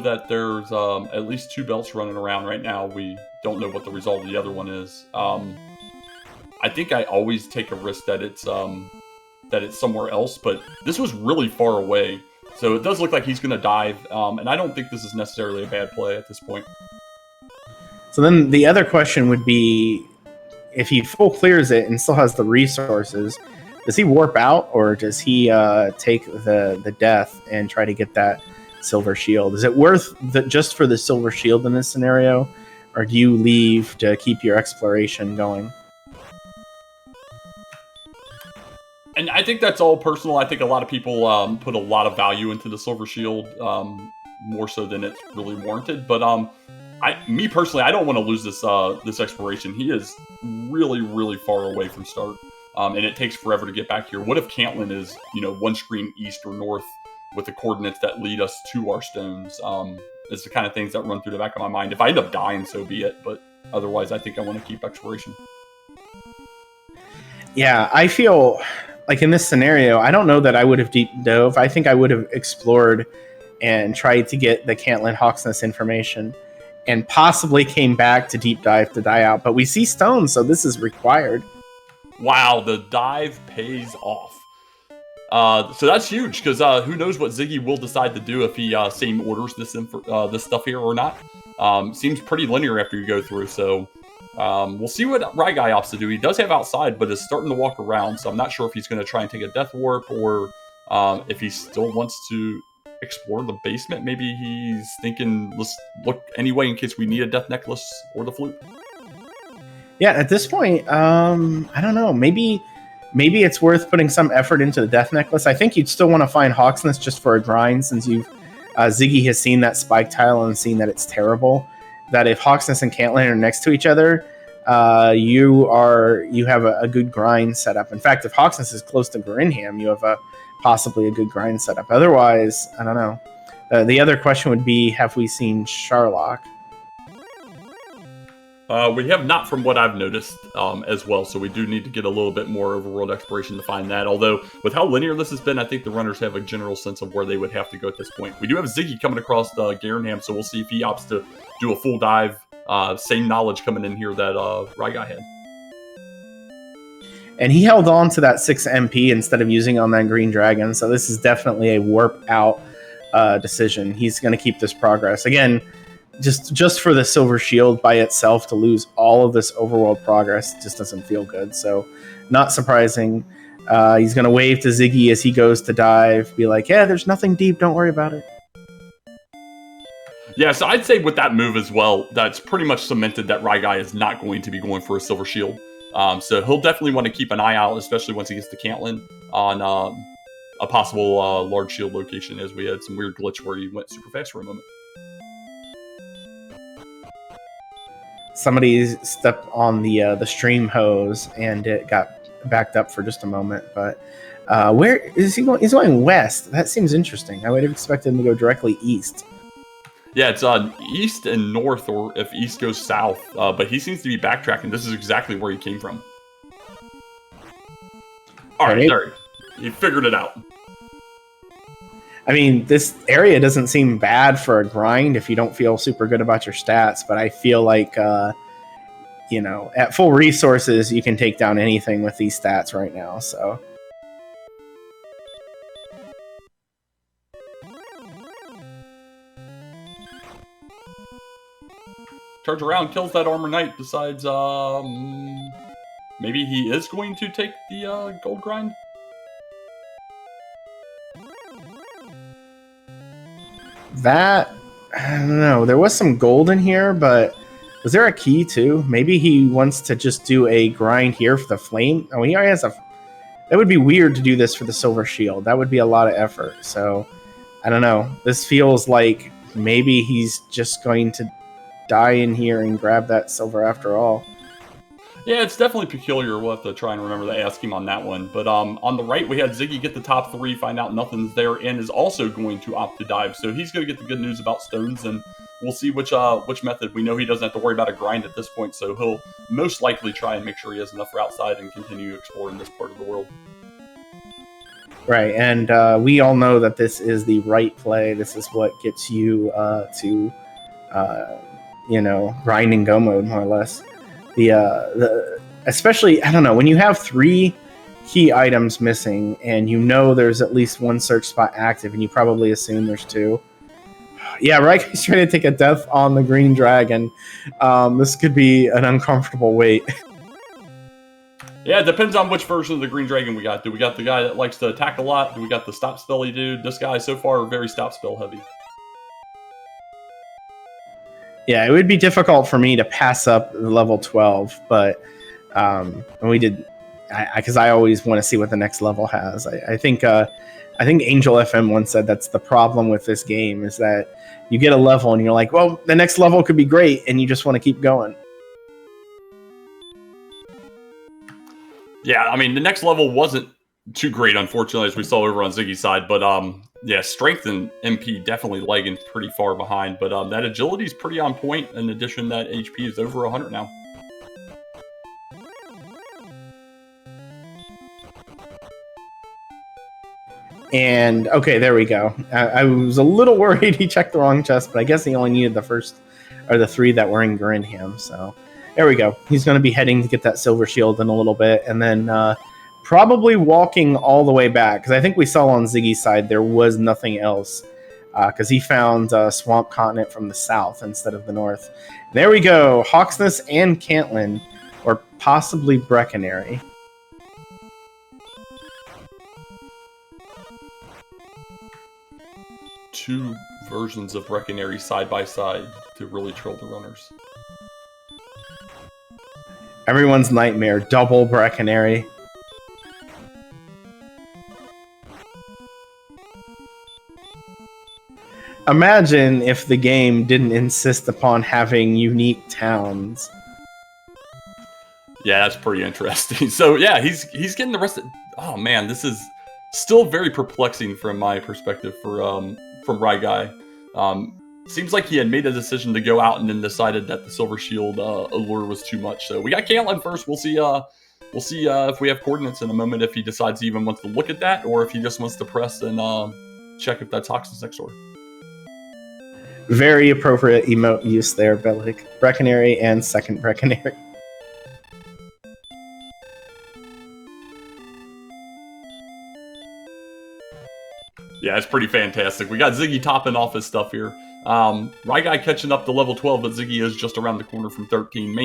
that there's at least 2 belts running around right now. We don't know what the result of the other one is. I think I always take a risk that it's somewhere else, but this was really far away, so it does look like he's going to dive, and I don't think this is necessarily a bad play at this point. So then the other question would be, if he full clears it and still has the resources, does he warp out, or does he take the death and try to get that silver shield? Is it worth just for the silver shield in this scenario, or do you leave to keep your exploration going? And I think that's all personal. I think a lot of people put a lot of value into the Silver Shield, more so than it's really warranted. But me personally, I don't want to lose this exploration. He is really, really far away from start, and it takes forever to get back here. What if Cantlin is, one screen east or north with the coordinates that lead us to our stones? It's the kind of things that run through the back of my mind. If I end up dying, so be it. But otherwise, I think I want to keep exploration. Yeah, I feel like in this scenario, I don't know that I would have deep dove. I think I would have explored and tried to get the Cantlin Hawksness information and possibly came back to deep dive to die out. But we see stones, so this is required. Wow, the dive pays off. So that's huge, because who knows what Ziggy will decide to do if he same orders this stuff here or not. Seems pretty linear after you go through, so we'll see what ryguy opts to do. He does have outside, but is starting to walk around, so I'm not sure if he's going to try and take a death warp, or if he still wants to explore the basement. Maybe he's thinking, let's look anyway in case we need a death necklace or the flute. Yeah, at this point, I don't know. Maybe it's worth putting some effort into the death necklace. I think you'd still want to find Hawksness just for a grind, since Ziggy has seen that spike tile and seen that it's terrible. That if Hawksness and Cantlin are next to each other, you have a good grind set up. In fact, if Hawksness is close to Grinham, you have possibly a good grind set up. Otherwise, I don't know. The other question would be, have we seen Sharlock? We have not, from what I've noticed, as well, so we do need to get a little bit more overworld exploration to find that. Although, with how linear this has been, I think the runners have a general sense of where they would have to go at this point. We do have Ziggy coming across Garenham, so we'll see if he opts to do a full dive. Same knowledge coming in here that ryguy had. And he held on to that 6 MP instead of using on that green dragon, so this is definitely a warp out decision. He's going to keep this progress. Again, just for the Silver Shield by itself, to lose all of this overworld progress just doesn't feel good. So, not surprising. He's going to wave to Ziggy as he goes to dive, be like, yeah, there's nothing deep, don't worry about it. Yeah, so I'd say with that move as well, that's pretty much cemented that ryguy is not going to be going for a Silver Shield. So he'll definitely want to keep an eye out, especially once he gets to Cantlin, on a possible large shield location, as we had some weird glitch where he went super fast for a moment. Somebody stepped on the stream hose and it got backed up for just a moment. But where is he going? He's going west. That seems interesting. I would have expected him to go directly east. Yeah, it's east and north, or if east goes south. But he seems to be backtracking. This is exactly where he came from. All right, there. He figured it out. I mean, this area doesn't seem bad for a grind if you don't feel super good about your stats, but I feel like, at full resources, you can take down anything with these stats right now, so. Charge around, kills that armor knight, decides, maybe he is going to take the gold grind? That, I don't know. There was some gold in here, but was there a key too? Maybe he wants to just do a grind here for the flame. Oh, he already has a. That would be weird to do this for the Silver Shield. That would be a lot of effort. So, I don't know. This feels like maybe he's just going to die in here and grab that silver after all. Yeah, it's definitely peculiar. We'll have to try and remember to ask him on that one. But on the right, we had Ziggy get the top 3, find out nothing's there, and is also going to opt to dive. So he's going to get the good news about stones, and we'll see which method. We know he doesn't have to worry about a grind at this point, so he'll most likely try and make sure he has enough for outside and continue exploring this part of the world. Right, and we all know that this is the right play. This is what gets you to grind and go mode, more or less. The especially, I don't know, when you have 3 key items missing and there's at least 1 search spot active, and you probably assume there's 2. Yeah, Ryguy's trying to take a death on the green dragon. This could be an uncomfortable wait. Yeah, it depends on which version of the green dragon we got. Do we got the guy that likes to attack a lot? Do we got the stop spelly dude? This guy so far very stop spell heavy. Yeah, it would be difficult for me to pass up level 12, but we did, because I always want to see what the next level has. I think Angel FM once said that's the problem with this game, is that you get a level and you're like, well, the next level could be great, and you just want to keep going. Yeah, I mean, the next level wasn't too great, unfortunately, as we saw over on Ziggy's side. But yeah, strength and MP definitely lagging pretty far behind. But that agility is pretty on point. In addition, that HP is over 100 now. And okay, there we go. I was a little worried he checked the wrong chest, but I guess he only needed the first or the 3 that were in Grinham. So there we go. He's going to be heading to get that silver shield in a little bit, and then probably walking all the way back, because I think we saw on Ziggy's side there was nothing else, because he found Swamp Continent from the south instead of the north. There we go. Hawksness and Cantlin, or possibly Breckenary. Two versions of Breckenary side by side to really troll the runners. Everyone's nightmare, double Breckenary. Imagine if the game didn't insist upon having unique towns. Yeah, that's pretty interesting. So yeah, he's getting the rest of... Oh man, this is still very perplexing from my perspective from Ryguy. Seems like he had made a decision to go out and then decided that the Silver Shield allure was too much. So we got Cantlin first. We'll see if we have coordinates in a moment, if he decides he even wants to look at that, or if he just wants to press and check if that's Hoxton's next door. Very appropriate emote use there, Bellic. Breckenary and second Breckenary. Yeah, it's pretty fantastic. We got Ziggy topping off his stuff here. Ryguy catching up to level 12, but Ziggy is just around the corner from 13.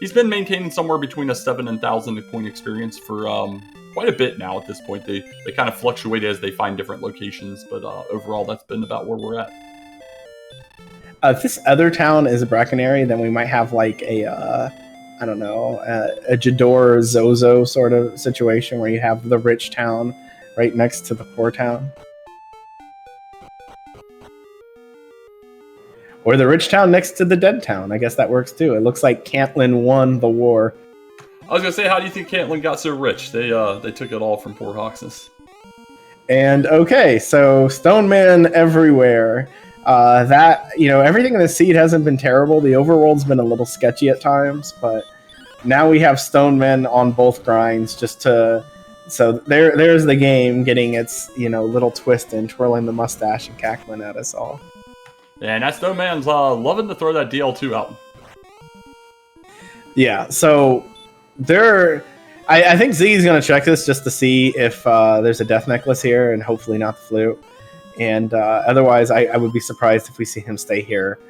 He's been maintaining somewhere between a 7 and 1,000 point experience for quite a bit now at this point. They kind of fluctuate as they find different locations, but overall that's been about where we're at. If this other town is a Breckenary, then we might have like a Jador Zozo sort of situation where you have the rich town right next to the poor town. Or the rich town next to the dead town. I guess that works too. It looks like Cantlin won the war. I was going to say, how do you think Cantlin got so rich? They took it all from poor Hoxness. And okay, so Stoneman everywhere. Everything in the seed hasn't been terrible. The overworld's been a little sketchy at times, but now we have Stoneman on both grinds so there's the game getting its, little twist and twirling the mustache and cackling at us all. Yeah, and that Stoneman's loving to throw that DL2 out. Yeah, so I think Ziggy's going to check this just to see if there's a death necklace here, and hopefully not the flute. And otherwise, I would be surprised if we see him stay here.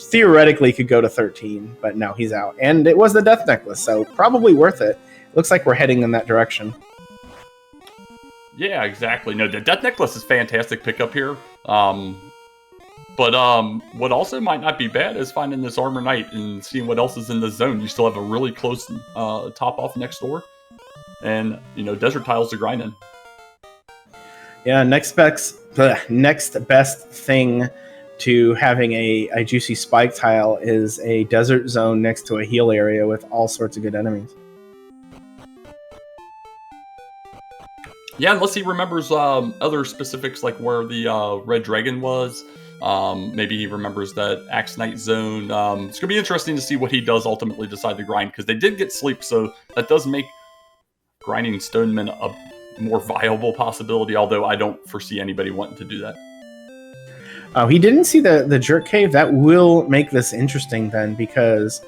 Theoretically, could go to 13, but no, he's out. And it was the death necklace, so probably worth it. Looks like we're heading in that direction. Yeah, exactly. No, the death necklace is fantastic pickup here. But what also might not be bad is finding this Armor Knight and seeing what else is in the zone. You still have a really close top off next door. And, desert tiles to grind in. Yeah, next best thing to having a juicy spike tile is a desert zone next to a heal area with all sorts of good enemies. Yeah, unless he remembers other specifics like where the Red Dragon was. Maybe he remembers that Axe Knight zone. It's going to be interesting to see what he does ultimately decide to grind, because they did get sleep, so that does make grinding Stoneman a more viable possibility, although I don't foresee anybody wanting to do that. He didn't see the Jerk Cave. That will make this interesting then, because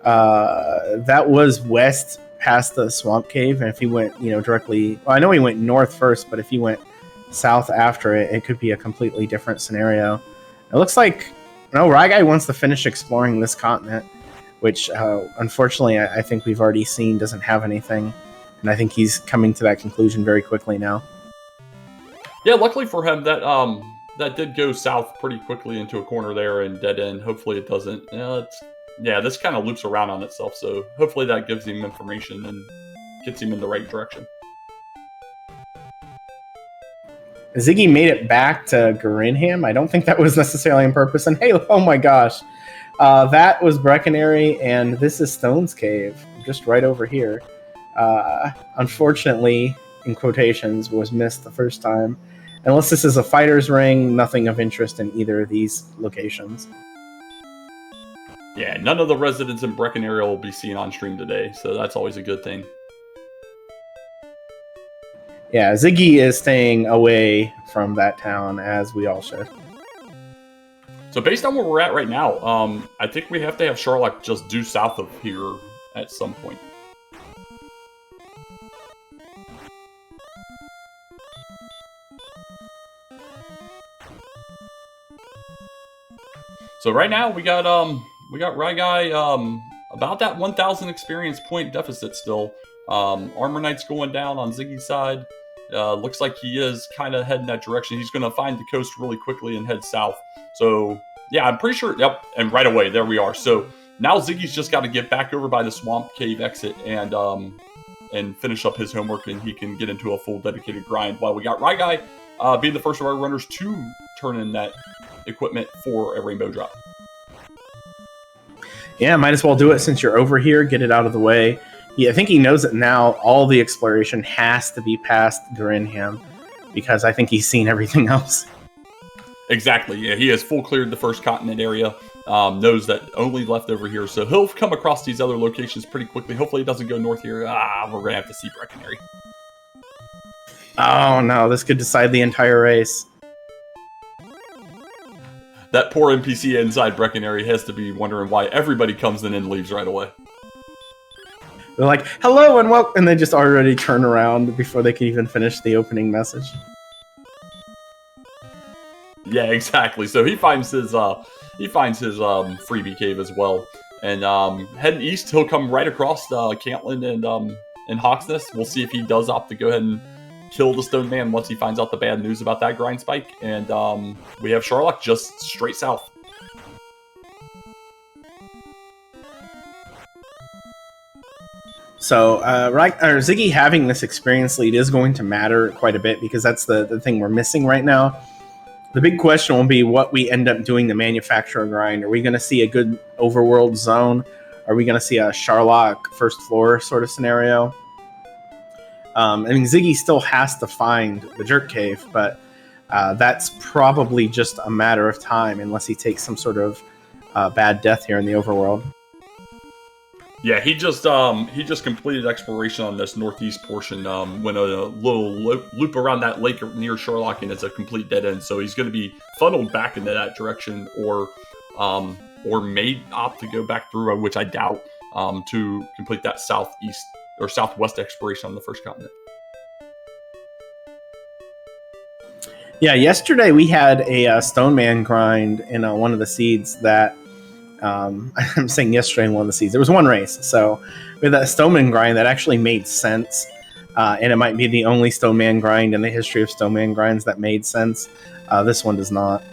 that was west past the Swamp Cave, and if he went directly, well, I know he went north first, but if he went south after it, it could be a completely different scenario. It looks like Ryguy wants to finish exploring this continent, which unfortunately I think we've already seen doesn't have anything, and I think he's coming to that conclusion very quickly now. Yeah, luckily for him, that that did go south pretty quickly into a corner there and dead end. Hopefully it doesn't. This kind of loops around on itself. So hopefully that gives him information and gets him in the right direction. Ziggy made it back to Grinham. I don't think that was necessarily on purpose. And hey, oh my gosh, that was Breckenary, and this is Stone's Cave, just right over here. Unfortunately, in quotations, was missed the first time. Unless this is a fighter's ring, nothing of interest in either of these locations. Yeah, none of the residents in Breckenary will be seen on stream today, so that's always a good thing. Yeah, Ziggy is staying away from that town, as we all should. So based on where we're at right now, I think we have to have Sherlock just due south of here at some point. So right now we got Ryguy about that 1,000 experience point deficit still. Armor Knight's going down on Ziggy's side. Looks like he is kind of heading that direction. He's going to find the coast really quickly and head south. So yeah, I'm pretty sure. Yep, and right away there we are. So now Ziggy's just got to get back over by the swamp cave exit and finish up his homework, and he can get into a full dedicated grind. While we got Ryguy being the first of our runners to turn in that equipment for a rainbow drop. Yeah, might as well do it since you're over here. Get it out of the way. Yeah, I think he knows that now all the exploration has to be past Grinham, because I think he's seen everything else. Exactly. Yeah, he has full cleared the first continent area. Knows that only left over here, so he'll come across these other locations pretty quickly. Hopefully, he doesn't go north here. We're gonna have to see Breckenary. Oh no, this could decide the entire race. That poor NPC inside Breckenary has to be wondering why everybody comes in and leaves right away. They're like, hello and welcome, and they just already turn around before they can even finish the opening message. Yeah, exactly. So he finds his freebie cave as well, and heading east, he'll come right across Cantlin and Hawksness. We'll see if he does opt to go ahead and kill the Stone Man once he finds out the bad news about that grind spike, and we have Sherlock just straight south. So Ziggy having this experience lead is going to matter quite a bit, because that's the thing we're missing right now. The big question will be what we end up doing the manufacturer grind. Are we going to see a good overworld zone? Are we going to see a Sherlock first floor sort of scenario? I mean, Ziggy still has to find the Jerk Cave, but that's probably just a matter of time unless he takes some sort of bad death here in the overworld. Yeah, he just completed exploration on this northeast portion. Went a little loop around that lake near Sherlock, and it's a complete dead end. So he's going to be funneled back into that direction, or may opt to go back through, which I doubt, to complete that southeast or southwest exploration on the first continent. Yeah, yesterday we had a Stone Man grind in one of the seeds that I'm saying yesterday in one of the seeds. There was one race, so we had that Stone Man grind that actually made sense, and it might be the only Stone Man grind in the history of Stone Man grinds that made sense. This one does not.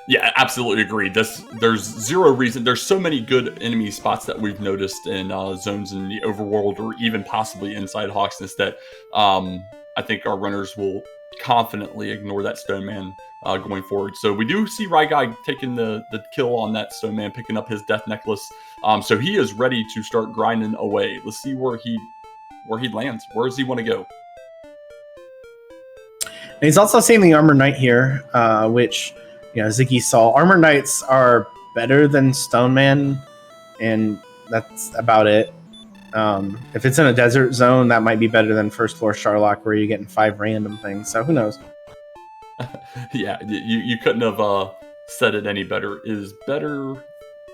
Yeah, absolutely agree. There's zero reason. There's so many good enemy spots that we've noticed in zones in the overworld, or even possibly inside Hawksness, that I think our runners will confidently ignore that Stone Man going forward. So we do see Ryguy taking the kill on that Stone Man, picking up his death necklace. So he is ready to start grinding away. Let's see where he lands. Where does he want to go? And he's also seeing the Armor Knight here, which, you know, Ziggy saw. Armor Knights are better than Stone Man, and that's about it. If it's in a desert zone, that might be better than first floor Sherlock, where you're getting 5 random things. So who knows? Yeah, you couldn't have said it any better. Is better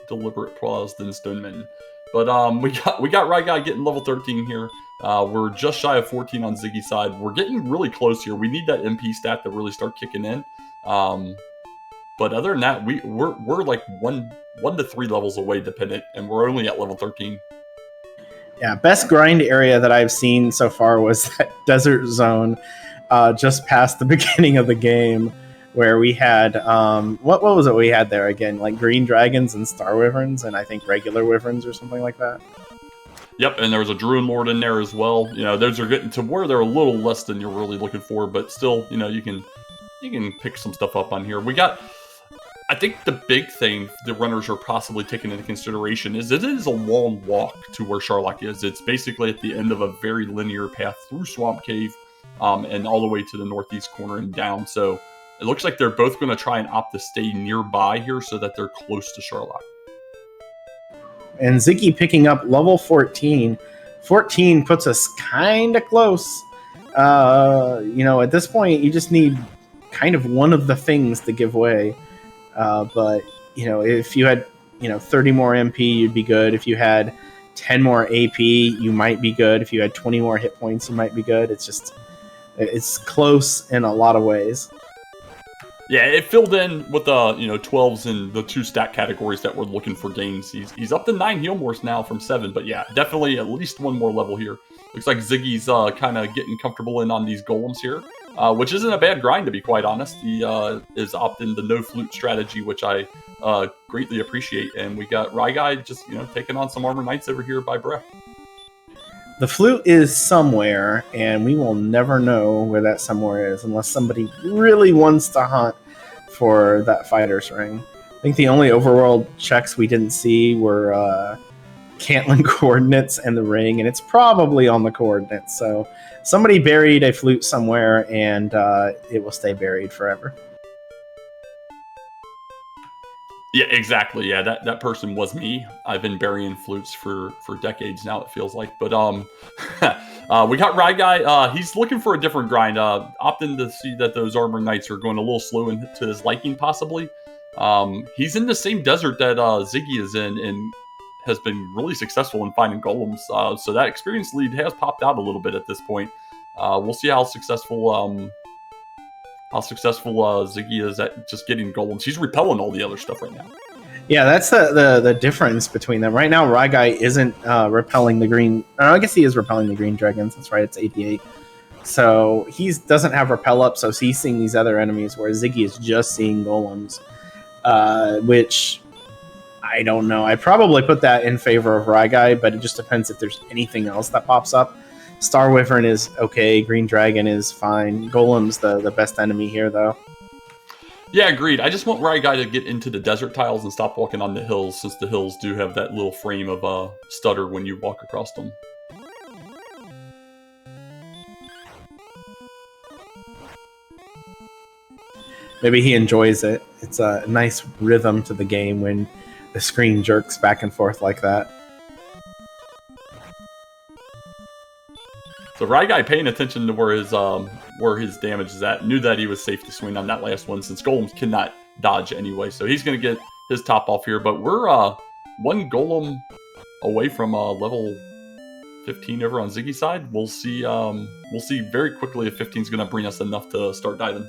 deliberate pause than Stoneman. But we got Ryguy getting level 13 here. We're just shy of 14 on Ziggy's side. We're getting really close here. We need that MP stat to really start kicking in. But other than that, we're like one to 3 levels away dependent, and we're only at level 13. Yeah, best grind area that I've seen so far was that desert zone just past the beginning of the game, where we had what was it we had there again? Like green dragons and star wyverns, and I think regular wyverns or something like that. Yep, and there was a Druid Lord in there as well. You know, those are getting to where they're a little less than you're really looking for, but still, you know, you can pick some stuff up on here. We got, I think the big thing the runners are possibly taking into consideration is it is a long walk to where Sharlock is. It's basically at the end of a very linear path through Swamp Cave, and all the way to the northeast corner and down. So it looks like they're both going to try and opt to stay nearby here so that they're close to Sharlock. And Ziggy picking up level 14. 14 puts us kind of close. You know, at this point, you just need kind of one of the things to give way. But, you know, if you had, 30 more MP, you'd be good. If you had 10 more AP, you might be good. If you had 20 more hit points, you might be good. It's close in a lot of ways. Yeah, it filled in with the 12s in the 2 stat categories that we're looking for gains. He's up to 9 heal mores now from 7, but yeah, definitely at least one more level here. Looks like Ziggy's kind of getting comfortable in on these golems here, which isn't a bad grind to be quite honest. He is opting the no flute strategy, which I greatly appreciate. And we got Ryguy just taking on some armor knights over here by breath. The flute is somewhere, and we will never know where that somewhere is unless somebody really wants to hunt for that fighter's ring. I think the only overworld checks we didn't see were Cantlin coordinates and the ring, and it's probably on the coordinates. So somebody buried a flute somewhere, and it will stay buried forever. Yeah, exactly. Yeah, that person was me. I've been burying flutes for decades now, it feels like. But we got Ryguy. He's looking for a different grind. Opting to see that those armor knights are going a little slow to his liking, possibly. He's in the same desert that Ziggy is in, and has been really successful in finding golems. So that experience lead has popped out a little bit at this point. We'll see how successful Ziggy is at just getting golems. He's repelling all the other stuff right now. Yeah, that's the difference between them. Right now, Ryguy isn't repelling the green... I guess he is repelling the green dragons. That's right, it's 88. So he doesn't have repel up, so he's seeing these other enemies, whereas Ziggy is just seeing golems, which... I don't know. I'd probably put that in favor of Ryguy, but it just depends if there's anything else that pops up. Star Wyvern is okay. Green Dragon is fine. Golem's the best enemy here, though. Yeah, agreed. I just want Ryguy to get into the desert tiles and stop walking on the hills, since the hills do have that little frame of stutter when you walk across them. Maybe he enjoys it. It's a nice rhythm to the game when the screen jerks back and forth like that. So Ryguy paying attention to where his damage is at, knew that he was safe to swing on that last one, since golems cannot dodge anyway. So he's going to get his top off here, but we're one golem away from level 15 over on Ziggy's side. We'll see very quickly if 15 is going to bring us enough to start diving.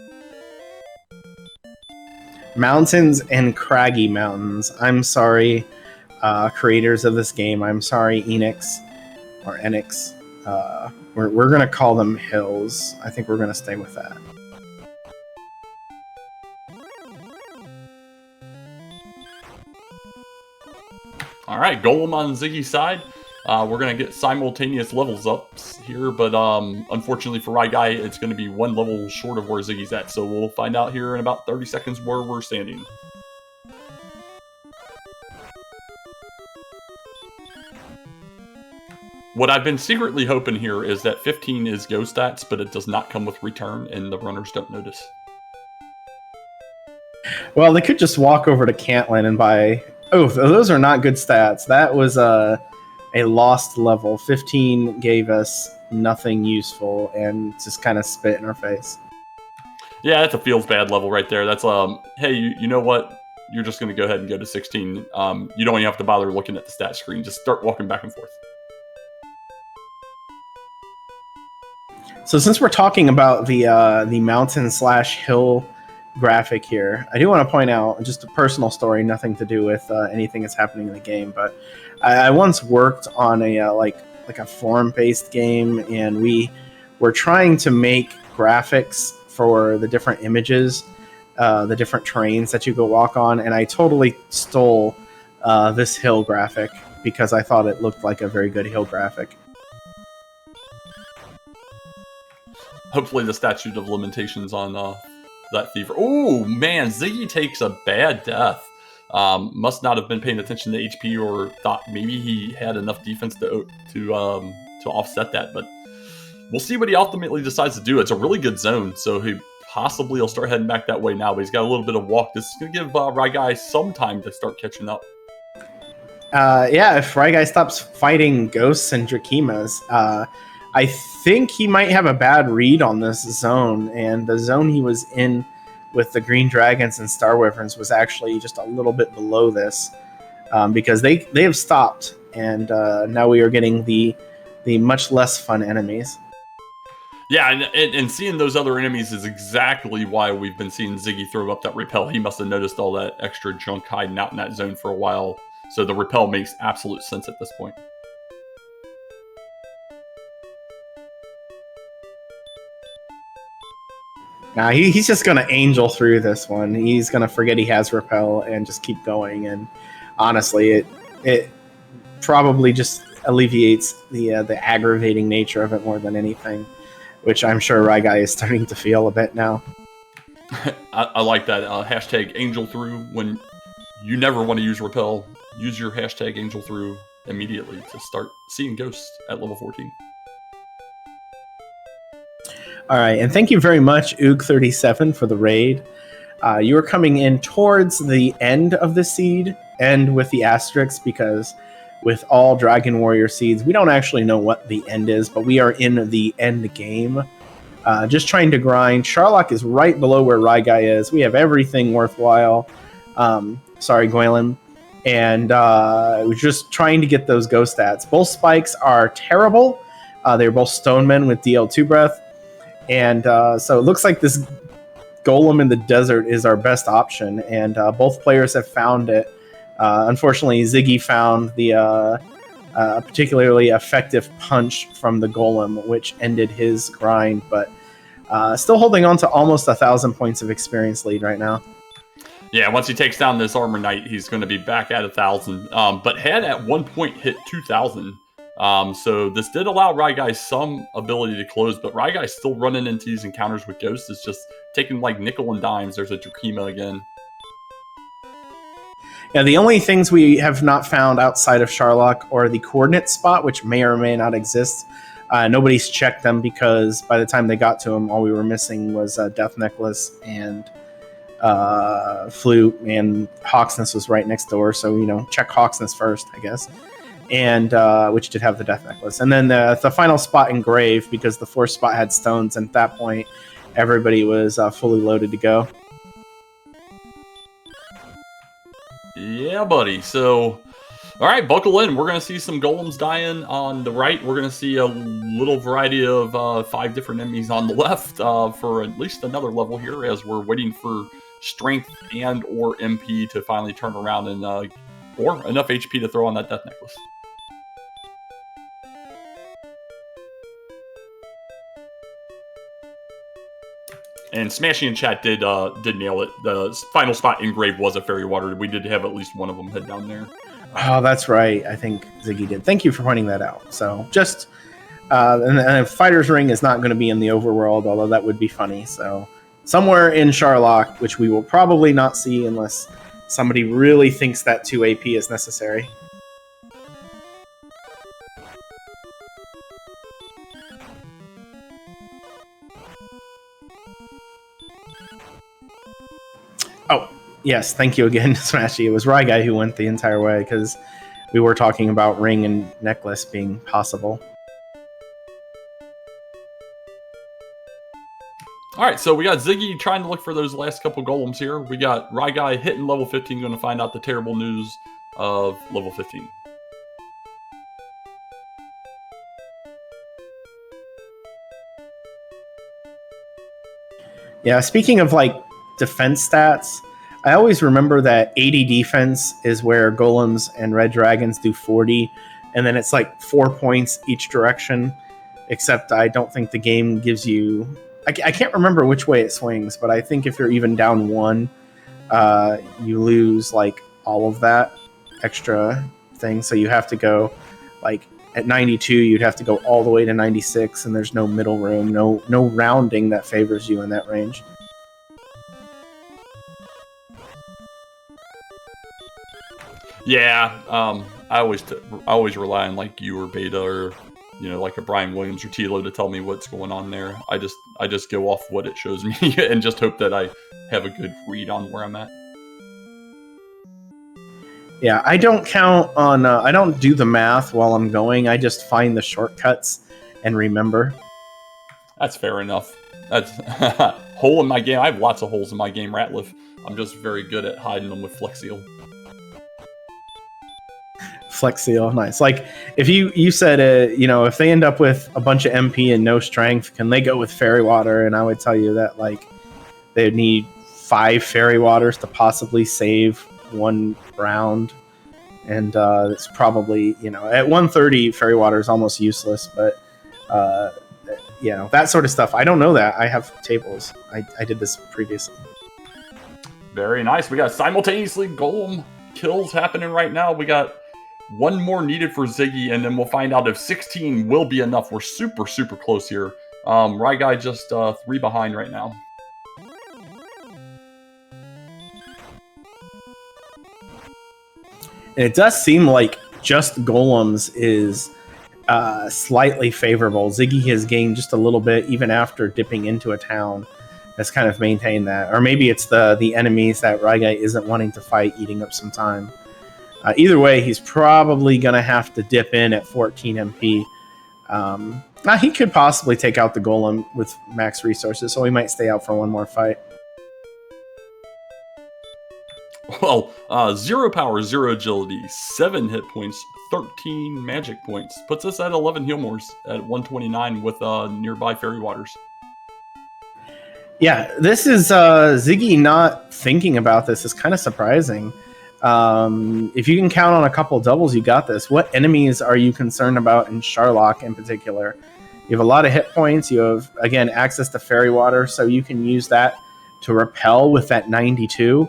Mountains and craggy mountains. I'm sorry, creators of this game. I'm sorry, Enix or Enix. We're going to call them hills. I think we're going to stay with that. All right, golem on Ziggy's side. We're going to get simultaneous levels up here, but unfortunately for Ryguy, it's going to be one level short of where Ziggy's at. So we'll find out here in about 30 seconds where we're standing. What I've been secretly hoping here is that 15 is go stats, but it does not come with return, and the runners don't notice. Well, they could just walk over to Cantlin and buy... Oh, those are not good stats. That was a lost level. 15 gave us nothing useful and just kind of spit in our face. Yeah, that's a feels bad level right there. That's hey, you know what? You're just going to go ahead and go to 16. You don't even have to bother looking at the stat screen. Just start walking back and forth. So since we're talking about the mountain/hill graphic here, I do want to point out just a personal story, nothing to do with anything that's happening in the game, but I once worked on a like a form-based game, and we were trying to make graphics for the different images, the different terrains that you go walk on, and I totally stole this hill graphic because I thought it looked like a very good hill graphic. Hopefully the statute of limitations on that fever. Oh man, Ziggy takes a bad death. Must not have been paying attention to HP or thought maybe he had enough defense to offset that. But we'll see what he ultimately decides to do. It's a really good zone, so he possibly will start heading back that way now. But he's got a little bit of walk. This is going to give Ryguy some time to start catching up. Yeah, if Ryguy stops fighting ghosts and Drakimas, I think he might have a bad read on this zone, and the zone he was in with the Green Dragons and Star Wyverns was actually just a little bit below this, because they have stopped, and now we are getting the much less fun enemies. Yeah, and seeing those other enemies is exactly why we've been seeing Ziggy throw up that repel. He must have noticed all that extra junk hiding out in that zone for a while, so the repel makes absolute sense at this point. Nah, he's just going to angel through this one. He's going to forget he has repel and just keep going, and honestly, it probably just alleviates the aggravating nature of it more than anything, which I'm sure Ryguy is starting to feel a bit now. I like that. Hashtag angel through. When you never want to use repel, use your hashtag angel through immediately to start seeing ghosts at level 14. All right, and thank you very much, ryguy37, for the raid. You are coming in towards the end of the seed, end with the asterisk, because with all Dragon Warrior seeds, we don't actually know what the end is, but we are in the end game. Just trying to grind. Sharlock is right below where Ryguy is. We have everything worthwhile. Sorry, Gwylem. And we're just trying to get those ghost stats. Both spikes are terrible. They're both Stonemen with DL2 breath. And so it looks like this Golem in the desert is our best option, and both players have found it. Unfortunately, Ziggy found the particularly effective punch from the Golem, which ended his grind, but still holding on to almost 1,000 points of experience lead right now. Yeah, once he takes down this Armor Knight, he's going to be back at 1,000, but had at one point hit 2,000. So this did allow Ryguy some ability to close, but Ryguy's still running into these encounters with ghosts. It's just taking like nickel and dimes. There's a Drakima again. Yeah, the only things we have not found outside of Sharlock are the coordinate spot, which may or may not exist. Nobody's checked them because by the time they got to them, all we were missing was Death Necklace and Flute, and Hawksness was right next door. So, check Hawksness first, I guess. And which did have the Death Necklace. And then the final spot in Grave, because the fourth spot had stones, and at that point, everybody was fully loaded to go. Yeah, buddy. So, all right, buckle in. We're going to see some golems dying on the right. We're going to see a little variety of 5 different enemies on the left for at least another level here, as we're waiting for strength and or MP to finally turn around and or enough HP to throw on that Death Necklace. And Smashy in chat did nail it. The final spot in Grave was a Fairy Water. We did have at least one of them head down there. Oh, that's right. I think Ziggy did. Thank you for pointing that out. So just, and Fighter's Ring is not going to be in the overworld, although that would be funny. So somewhere in Sharlock, which we will probably not see unless somebody really thinks that 2 AP is necessary. Oh, yes, thank you again, Smashy. It was Ryguy who went the entire way, because we were talking about ring and necklace being possible. All right, so we got Ziggy trying to look for those last couple golems here. We got Ryguy hitting level 15, going to find out the terrible news of level 15. Yeah, speaking of, defense stats, I always remember that 80 defense is where golems and red dragons do 40, and then it's like 4 points each direction. Except I don't think the game gives you. I can't remember which way it swings, but I think if you're even down 1, you lose like all of that extra thing. So you have to go like at 92, you'd have to go all the way to 96, and there's no middle room, no rounding that favors you in that range. Yeah, I always rely on like you or Beta or like a Brian Williams or Tilo to tell me what's going on there. I just go off what it shows me and just hope that I have a good read on where I'm at. Yeah, I don't count on. I don't do the math while I'm going. I just find the shortcuts and remember. That's fair enough. That's hole in my game. I have lots of holes in my game, Ratliff. I'm just very good at hiding them with Flex Seal. Flex Seal, nice. Like if you said if they end up with a bunch of MP and no strength, can they go with Fairy Water? And I would tell you that like they would need 5 Fairy Waters to possibly save 1 round, and it's probably at 130 Fairy Water is almost useless. But that sort of stuff. I don't know that. I have tables. I did this previously. Very nice. We got simultaneously Golem kills happening right now. We got 1 more needed for Ziggy, and then we'll find out if 16 will be enough. We're super, super close here. Ryguy just 3 behind right now. And it does seem like just Golems is slightly favorable. Ziggy has gained just a little bit even after dipping into a town. Has kind of maintained that. Or maybe it's the enemies that Ryguy isn't wanting to fight eating up some time. Either way, he's probably going to have to dip in at 14 MP. He could possibly take out the Golem with max resources, so he might stay out for 1 more fight. Well, 0 power, 0 agility, 7 hit points, 13 magic points. Puts us at 11 heal mores at 129 with nearby Fairy Waters. Yeah, this is Ziggy not thinking about this is kind of surprising. If you can count on a couple doubles, you got this. What enemies are you concerned about in Sharlock in particular? You have a lot of hit points. You have, again, access to Fairy Water, so you can use that to repel with that 92.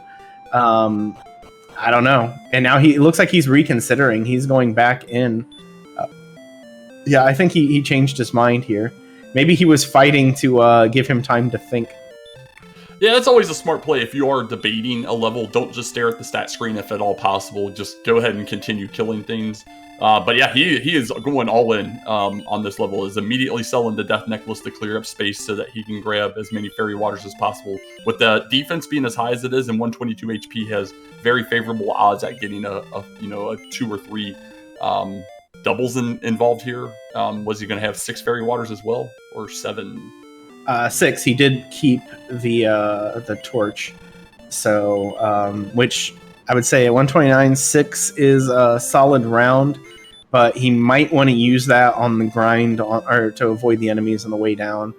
I don't know. And now it looks like he's reconsidering. He's going back in. Yeah, I think he changed his mind here. Maybe he was fighting to give him time to think. Yeah, that's always a smart play. If you are debating a level, don't just stare at the stat screen if at all possible. Just go ahead and continue killing things. But yeah, he is going all in on this level. Is immediately selling the Death Necklace to clear up space so that he can grab as many Fairy Waters as possible. With the defense being as high as it is and 122 HP has very favorable odds at getting a 2 or 3 doubles involved here. Was he going to have 6 Fairy Waters as well, or 7? 6. He did keep the torch, so which I would say at 129, 6 is a solid round, but he might want to use that on the grind or to avoid the enemies on the way down.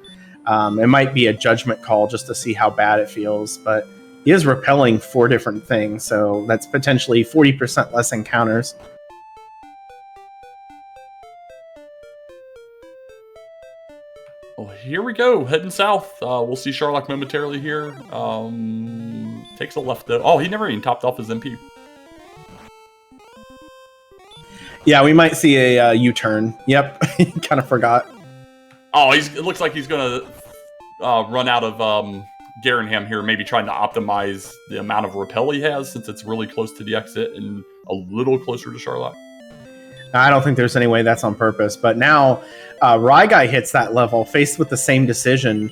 It might be a judgment call just to see how bad it feels, but he is repelling 4 different things, so that's potentially 40% less encounters. Well, here we go, heading south. We'll see Sharlock momentarily here. Takes a left though. Oh, he never even topped off his MP. Yeah, we might see a U-turn. Yep, kind of forgot. Oh, it looks like he's gonna run out of Garenham here, maybe trying to optimize the amount of repel he has since it's really close to the exit and a little closer to Sharlock. I don't think there's any way that's on purpose, but now Ryguy hits that level, faced with the same decision,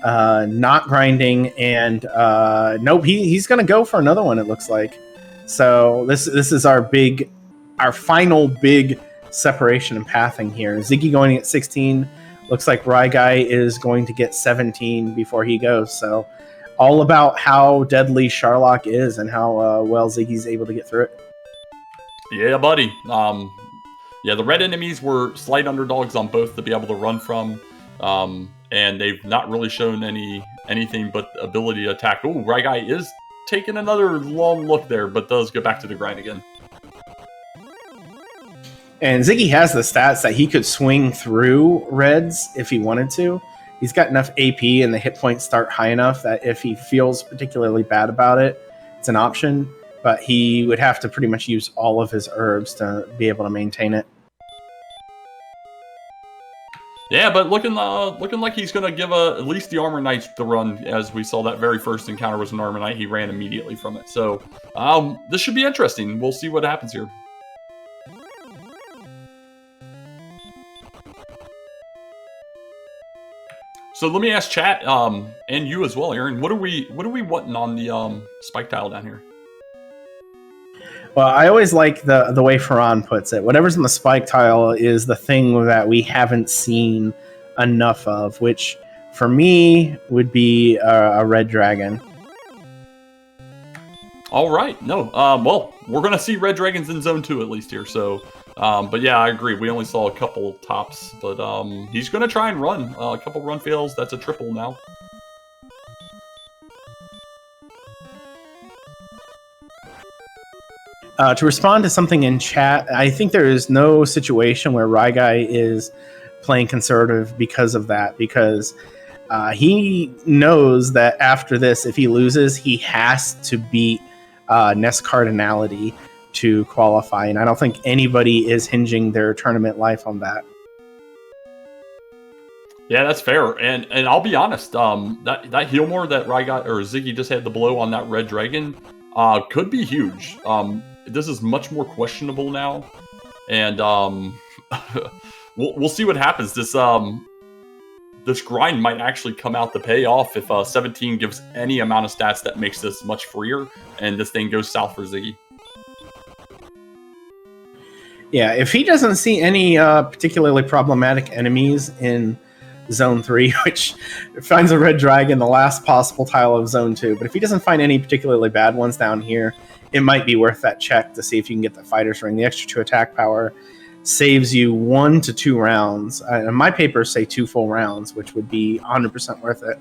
not grinding, and nope, he's going to go for another one, it looks like. So this is our final big separation and pathing here. Ziggy going at 16, looks like Ryguy is going to get 17 before he goes, so all about how deadly Sharlock is and how well Ziggy's able to get through it. Yeah, buddy. Yeah, the red enemies were slight underdogs on both to be able to run from, and they've not really shown anything but the ability to attack. Ooh, Ryguy is taking another long look there, but does go back to the grind again. And Ziggy has the stats that he could swing through reds if he wanted to. He's got enough AP and the hit points start high enough that if he feels particularly bad about it, it's an option. But he would have to pretty much use all of his herbs to be able to maintain it. Yeah, but looking like he's going to give at least the Armor Knight the run, as we saw that very first encounter was an Armor Knight. He ran immediately from it. So this should be interesting. We'll see what happens here. So let me ask chat and you as well, Aaron. What are we wanting on the spike tile down here? Well, I always like the way Ferran puts it. Whatever's in the spike tile is the thing that we haven't seen enough of, which for me would be a red dragon. All right. No. Well, we're going to see red dragons in Zone 2 at least here. So, but yeah, I agree. We only saw a couple tops, but he's going to try and run. A couple run fails. That's a triple now. To respond to something in chat, I think there is no situation where ryguy is playing conservative because of that, because he knows that after this, if he loses, he has to beat Nest Cardinality to qualify, and I don't think anybody is hinging their tournament life on that. Yeah, that's fair, and I'll be honest, that Healmore that ryguy or Ziggy just had the blow on that red dragon could be huge. This is much more questionable now, and we'll see what happens. This grind might actually come out to pay off if 17 gives any amount of stats that makes this much freer, and this thing goes south for Ziggy. Yeah, if he doesn't see any particularly problematic enemies in Zone 3, which finds a red dragon, the last possible tile of Zone 2, but if he doesn't find any particularly bad ones down here, it might be worth that check to see if you can get the Fighter's Ring. The extra 2 attack power saves you 1 to 2 rounds. And my papers say 2 full rounds, which would be 100% worth it.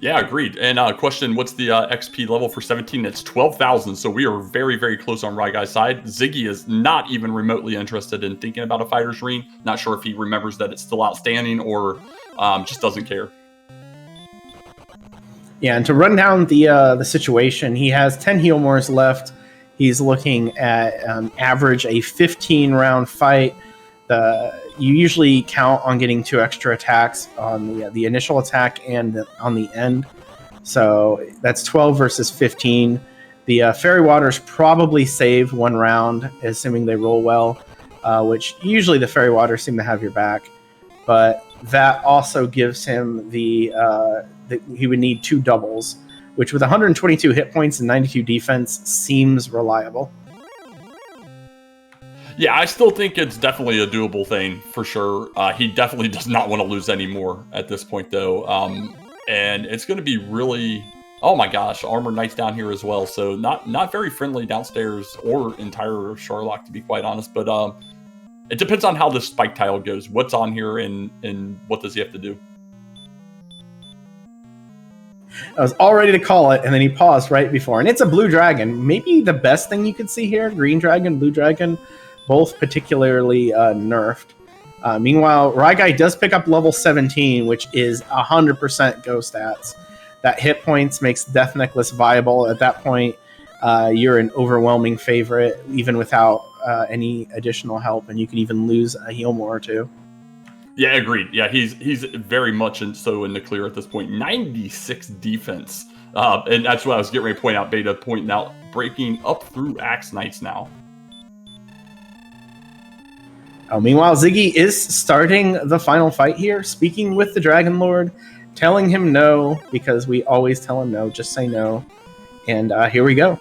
Yeah, agreed. And question, what's the XP level for 17? It's 12,000, so we are very, very close on ryguy's side. Ziggy is not even remotely interested in thinking about a Fighter's Ring. Not sure if he remembers that it's still outstanding or just doesn't care. Yeah, and to run down the situation, he has 10 Healmores left. He's looking at average a 15-round fight. You usually count on getting 2 extra attacks on the initial attack and on the end. So that's 12 versus 15. The Fairy Waters probably save 1 round, assuming they roll well, which usually the Fairy Waters seem to have your back. But that also gives him he would need 2 doubles, which with 122 hit points and 92 defense seems reliable. Yeah, I still think it's definitely a doable thing for sure. He definitely does not want to lose any more at this point, though. And it's going to be really... Oh my gosh, Armor Knight's down here as well. So not very friendly downstairs or entire Sharlock, to be quite honest. But it depends on how this spike tile goes. What's on here and what does he have to do? I was all ready to call it, and then he paused right before. And it's a blue dragon. Maybe the best thing you could see here. Green dragon, blue dragon, both particularly nerfed. Meanwhile, ryguy does pick up level 17, which is 100% go stats. That hit points makes Death Necklace viable. At that point, you're an overwhelming favorite, even without any additional help, and you could even lose a Healmore or 2. Yeah, agreed. Yeah, he's very much so in the clear at this point. 96 defense. And that's what I was getting ready to point out, Beta pointing out, breaking up through Axe Knights now. Meanwhile, Ziggy is starting the final fight here, speaking with the Dragon Lord, telling him no, because we always tell him no, just say no. And here we go.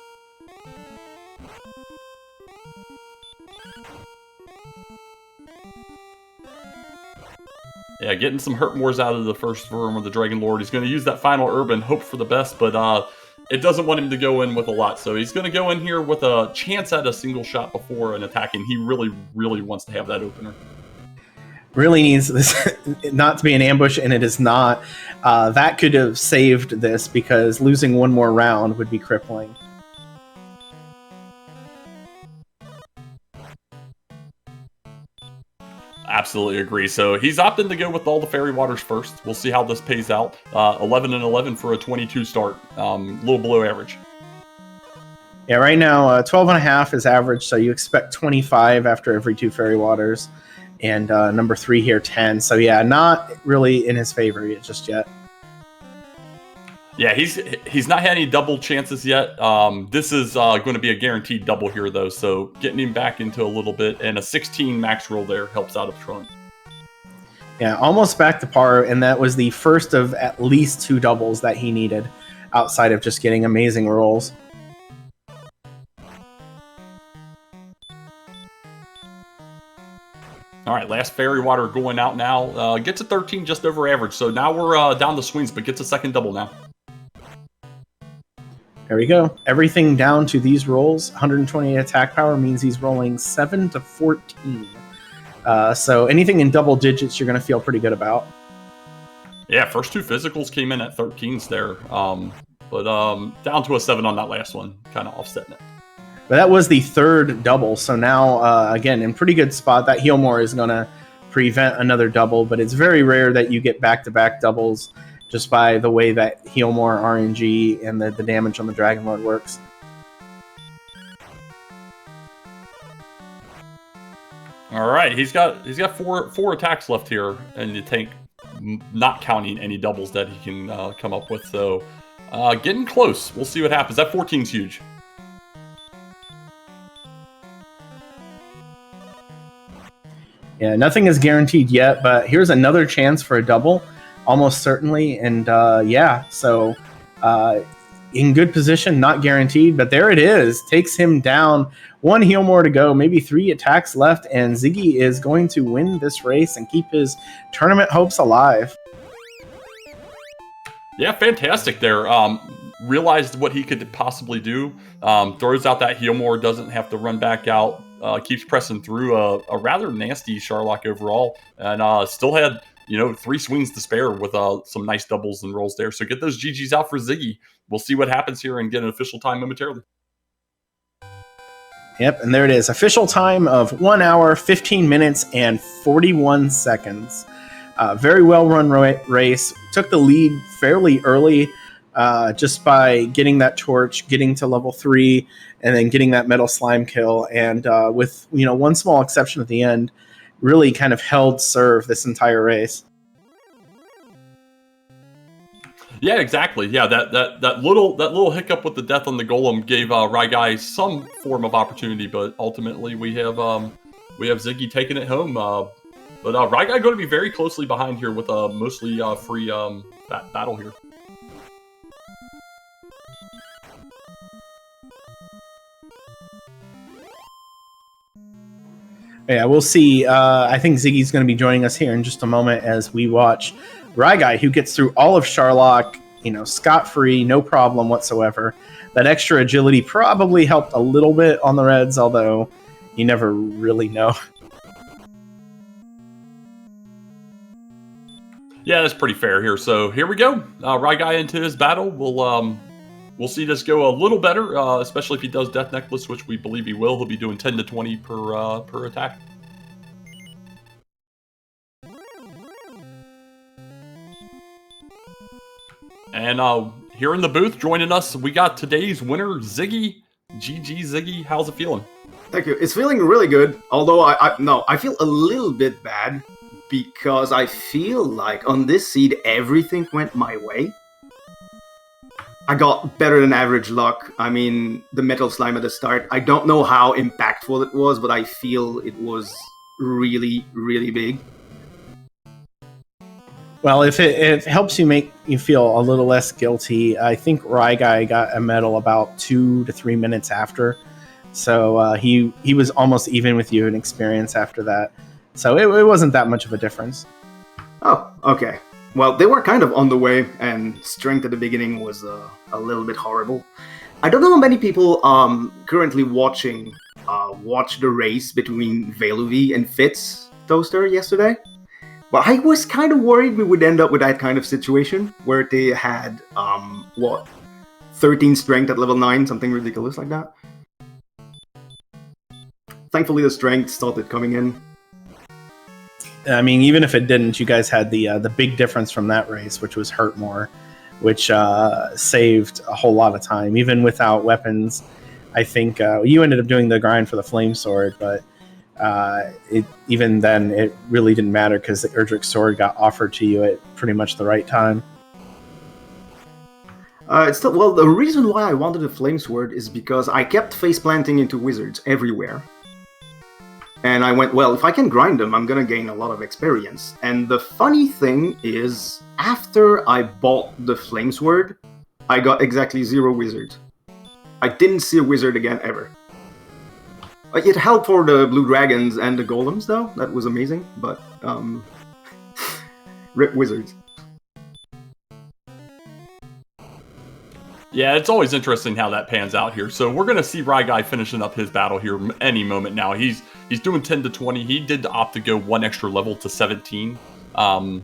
Yeah, getting some hurt mores out of the first room with the Dragon Lord. He's going to use that final herb and hope for the best, but it doesn't want him to go in with a lot. So he's going to go in here with a chance at a single shot before an attack, and he really, really wants to have that opener. Really needs this not to be an ambush, and it is not. That could have saved this, because losing 1 more round would be crippling. Absolutely agree. So he's opting to go with all the fairy waters first. We'll see how this pays out. 11 and 11 for a 22 start. A little below average. Yeah, right now 12 and a half is average, so you expect 25 after every 2 fairy waters. And number 3 here, 10. So yeah, not really in his favor just yet. Yeah, he's not had any double chances yet. This is going to be a guaranteed double here, though. So getting him back into a little bit, and a 16 max roll there helps out up front. Yeah, almost back to par, and that was the first of at least 2 doubles that he needed, outside of just getting amazing rolls. All right, last fairy water going out now. Gets a 13, just over average. So now we're down the swings, but gets a second double now. There we go. Everything down to these rolls. 128 attack power means he's rolling 7 to 14. So anything in double digits, you're going to feel pretty good about. Yeah, first 2 physicals came in at 13s there. But down to a 7 on that last one, kind of offsetting it. But that was the 3rd double. So now, again, in pretty good spot. That Healmore is going to prevent another double, but it's very rare that you get back-to-back doubles just by the way that Healmore RNG and the damage on the Dragon Lord works. All right, he's got four attacks left here in the tank, not counting any doubles that he can come up with. So getting close. We'll see what happens. That 14's huge. Yeah, nothing is guaranteed yet, but here's another chance for a double. Almost certainly, and yeah, so in good position, not guaranteed, but there it is. Takes him down. 1 heal more to go, maybe 3 attacks left, and Ziggy is going to win this race and keep his tournament hopes alive. Yeah, fantastic there. Realized what he could possibly do. Throws out that heal more, doesn't have to run back out. Keeps pressing through a rather nasty Sharlock overall, and still had 3 swings to spare with some nice doubles and rolls there. So get those GGs out for Ziggy. We'll see what happens here and get an official time momentarily. Yep, and there it is. Official time of 1 hour, 15 minutes, and 41 seconds. Very well run race. Took the lead fairly early just by getting that torch, getting to level 3, and then getting that metal slime kill. And with one small exception at the end, really kind of held serve this entire race. Yeah, exactly. Yeah, that little hiccup with the death on the golem gave ryguy some form of opportunity, but ultimately we have Ziggy taking it home. But ryguy going to be very closely behind here with a mostly free battle here. Yeah, we'll see. I think Ziggy's going to be joining us here in just a moment as we watch ryguy, who gets through all of Sharlock, scot-free, no problem whatsoever. That extra agility probably helped a little bit on the Reds, although you never really know. Yeah, that's pretty fair here. So here we go. ryguy into his battle. We'll see this go a little better, especially if he does Death Necklace, which we believe he will. He'll be doing 10 to 20 per attack. And here in the booth, joining us, we got today's winner, Ziggy. GG, Ziggy. How's it feeling? Thank you. It's feeling really good. Although I feel a little bit bad because I feel like on this seed everything went my way. I got better than average luck. I mean, the metal slime at the start, I don't know how impactful it was, but I feel it was really, really big. Well, if it helps you make you feel a little less guilty, I think ryguy got a medal about 2 to 3 minutes after. So he was almost even with you in experience after that. So it wasn't that much of a difference. Oh, okay. Well, they were kind of on the way, and strength at the beginning was a little bit horrible. I don't know how many people currently watch the race between Veluvi and Fitz Toaster yesterday. But I was kind of worried we would end up with that kind of situation where they had 13 strength at level 9, something ridiculous like that. Thankfully, the strength started coming in. I mean, even if it didn't, you guys had the big difference from that race, which was hurt more, which saved a whole lot of time. Even without weapons, I think you ended up doing the grind for the flame sword, but even then, it really didn't matter because the Erdrick sword got offered to you at pretty much the right time. Well, the reason why I wanted a flame sword is because I kept face planting into wizards everywhere. And I went, well, if I can grind them, I'm gonna gain a lot of experience. And the funny thing is, after I bought the flame sword, I got exactly 0 wizards. I didn't see a wizard again ever. It helped for the blue dragons and the golems, though. That was amazing, but rip wizards. Yeah, it's always interesting how that pans out here. So we're going to see Ryguy finishing up his battle here any moment now. He's doing 10 to 20. He did opt to go 1 extra level to 17. Then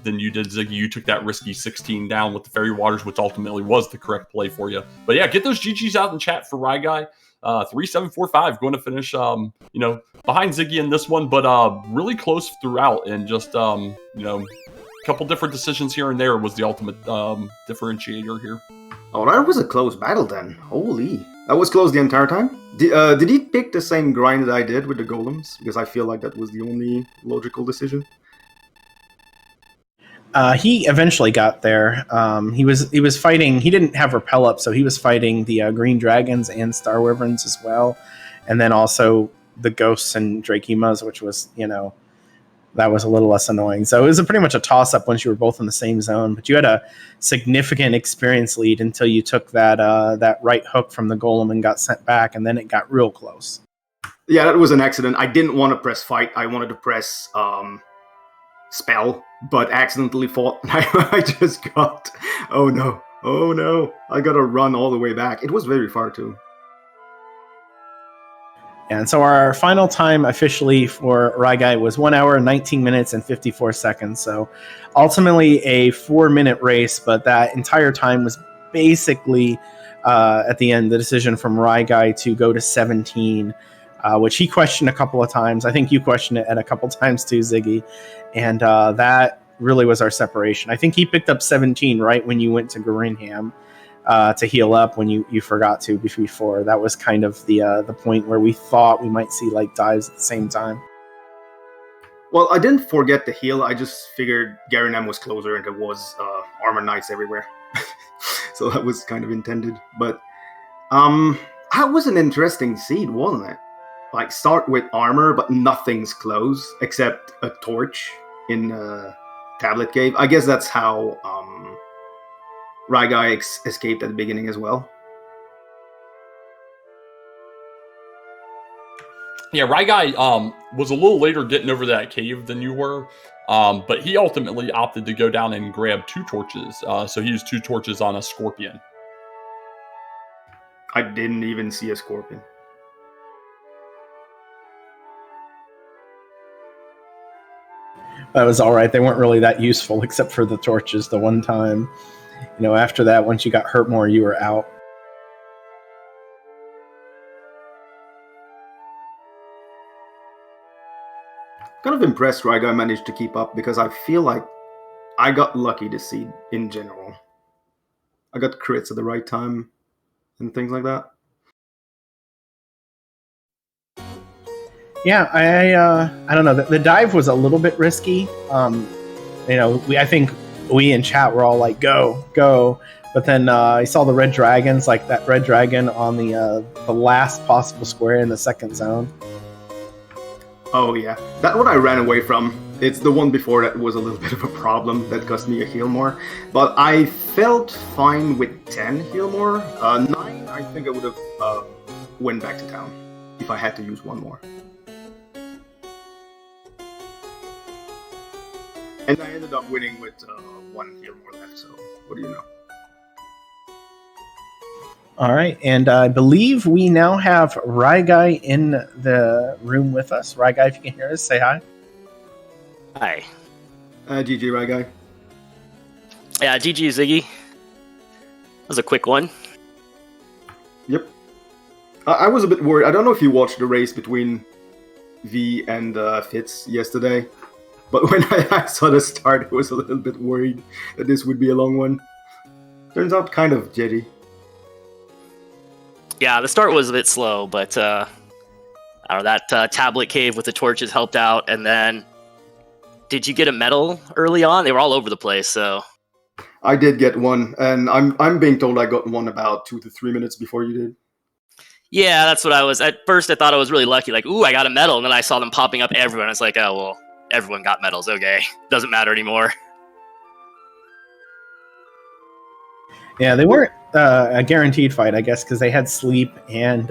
you did, Ziggy. You took that risky 16 down with the Fairy Waters, which ultimately was the correct play for you. But yeah, get those GGs out in chat for Ryguy. 3745 going to finish, behind Ziggy in this one, but really close throughout, and just, a couple different decisions here and there was the ultimate differentiator here. Oh, that was a close battle then. Holy. That was close the entire time? Did he pick the same grind that I did with the golems? Because I feel like that was the only logical decision. He eventually got there. He was fighting. He didn't have repel up, so he was fighting the green dragons and star wyverns as well, and then also the ghosts and drakemas, which was that was a little less annoying. So it was pretty much a toss up once you were both in the same zone. But you had a significant experience lead until you took that right hook from the golem and got sent back, and then it got real close. Yeah, that was an accident. I didn't want to press fight. I wanted to press spell, but accidentally fought. I just got, oh no, I gotta run all the way back. It was very far too. And so our final time officially for Ryguy was 1 hour, 19 minutes, and 54 seconds. So ultimately a 4-minute race, but that entire time was basically at the end the decision from Ryguy to go to 17, which he questioned a couple of times. I think you questioned it at a couple times too, Ziggy. And that really was our separation. I think he picked up 17 right when you went to Goringham to heal up when you forgot to before. That was kind of the point where we thought we might see like dives at the same time. Well, I didn't forget to heal. I just figured Garinam was closer and there was armor knights everywhere. So that was kind of intended. But that was an interesting seed, wasn't it? Like, start with armor, but nothing's close except a torch in Tablet Cave. I guess that's how Ryguy escaped at the beginning as well. Yeah, Ryguy was a little later getting over that cave than you were, but he ultimately opted to go down and grab 2 torches. So he used 2 torches on a scorpion. I didn't even see a scorpion. That was all right. They weren't really that useful except for the torches the one time. After that, once you got hurt more, you were out. Kind of impressed Ryguy managed to keep up because I feel like I got lucky this seed in general. I got crits at the right time and things like that. Yeah, I don't know. The dive was a little bit risky. I think we in chat were all like, go. But then I saw the red dragons, like that red dragon on the last possible square in the second zone. Oh yeah, that one I ran away from. It's the one before that was a little bit of a problem that cost me a heal more. But I felt fine with 10 heal more. 9, I think I would have went back to town if I had to use one more. And I ended up winning with 1 heal more left, so what do you know? All right, and I believe we now have Ryguy in the room with us. Ryguy, if you can hear us, say hi. Hi. GG, Ryguy. Yeah, GG, Ziggy. That was a quick one. Yep. I was a bit worried. I don't know if you watched the race between V and Fitz yesterday. But when I saw the start, I was a little bit worried that this would be a long one. Turns out kind of jetty. Yeah, the start was a bit slow, but I don't know, that tablet cave with the torches helped out. And then, did you get a medal early on? They were all over the place, so... I did get one, and I'm being told I got one about 2 to 3 minutes before you did. Yeah, that's what I was... At first, I thought I was really lucky, like, ooh, I got a medal, and then I saw them popping up everywhere, and I was like, oh, well, everyone got medals, okay. Doesn't matter anymore. Yeah, they weren't a guaranteed fight, I guess, because they had sleep and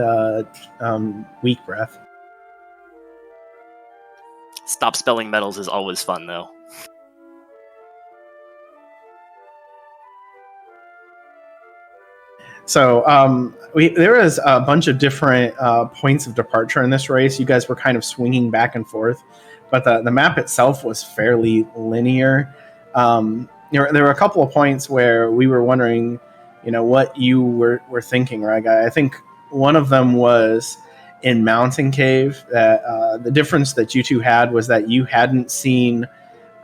weak breath. Stop spelling medals is always fun, though. So there was a bunch of different points of departure in this race. You guys were kind of swinging back and forth, but the map itself was fairly linear. There were a couple of points where we were wondering, what you were thinking, ryguy. I think one of them was in Mountain Cave. That the difference that you two had was that you hadn't seen,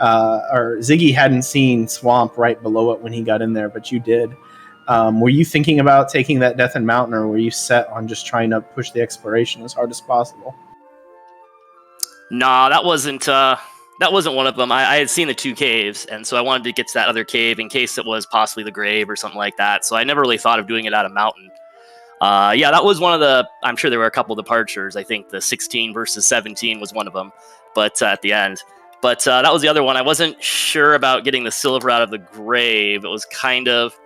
or Ziggy hadn't seen Swamp right below it when he got in there, but you did. Were you thinking about taking that Death and Mountain, or were you set on just trying to push the exploration as hard as possible? Nah, that wasn't one of them. I had seen the 2 caves, and so I wanted to get to that other cave in case it was possibly the grave or something like that. So I never really thought of doing it out of Mountain. Yeah, that was one of the... I'm sure there were a couple departures. I think the 16 versus 17 was one of them, but at the end. But that was the other one. I wasn't sure about getting the silver out of the grave. It was kind of...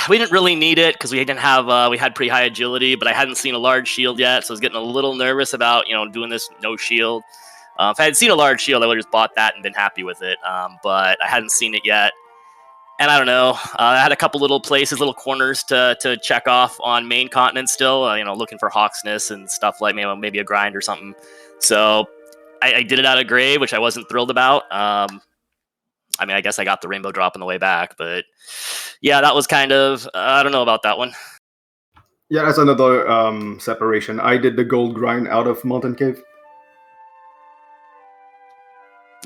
We didn't really need it because we didn't have we had pretty high agility, but I hadn't seen a large shield yet, so I was getting a little nervous about doing this no shield. If I had seen a large shield, I would have just bought that and been happy with it. But I hadn't seen it yet, and I don't know. I had a couple little places, little corners to check off on main continent still. Looking for Hawksness and stuff like maybe a grind or something. So I did it out of grave, which I wasn't thrilled about. I guess I got the rainbow drop on the way back, but yeah, that was kind of, I don't know about that one. Yeah, that's another separation. I did the gold grind out of Mountain Cave.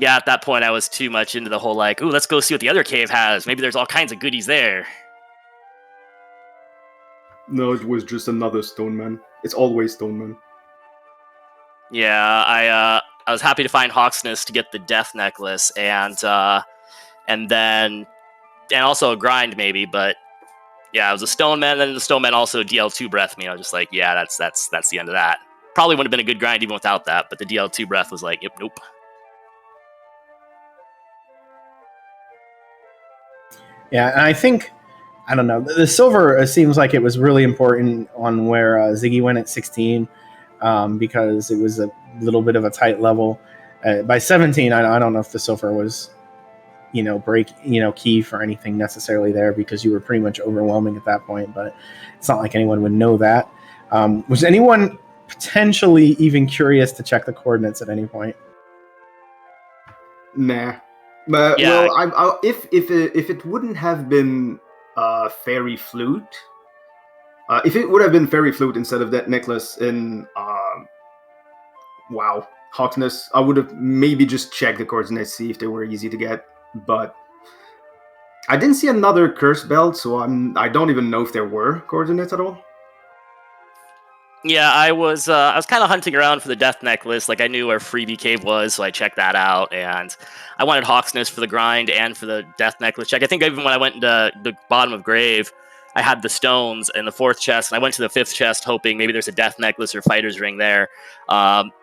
Yeah, at that point, I was too much into the whole, like, ooh, let's go see what the other cave has. Maybe there's all kinds of goodies there. No, it was just another Stone Man. It's always Stone Man. Yeah, I was happy to find Hawksness to get the death necklace, and also a grind maybe, but yeah, it was a Stone Man, and then the Stone Man also DL2 breath me. I was just like, yeah, that's the end of that. Probably would have been a good grind even without that, but the DL2 breath was like, yep, nope. Yeah, and I think, I don't know, the silver seems like it was really important on where Ziggy went at 16, because it was a little bit of a tight level. By 17, I don't know if the silver was key for anything necessarily there, because you were pretty much overwhelming at that point, but it's not like anyone would know that. Was anyone potentially even curious to check the coordinates at any point? Nah. But, yeah. Well, if it wouldn't have been Fairy Flute, if it would have been Fairy Flute instead of that necklace in Hawksness, I would have maybe just checked the coordinates, see if they were easy to get. But I didn't see another curse belt, so I don't even know if there were coordinates at all. Yeah, I was kind of hunting around for the death necklace. Like, I knew where Freebie Cave was, so I checked that out, and I wanted Hawksness for the grind and for the death necklace check. I think even when I went into the bottom of Grave, I had the stones in the 4th chest, and I went to the 5th chest hoping maybe there's a death necklace or fighter's ring there.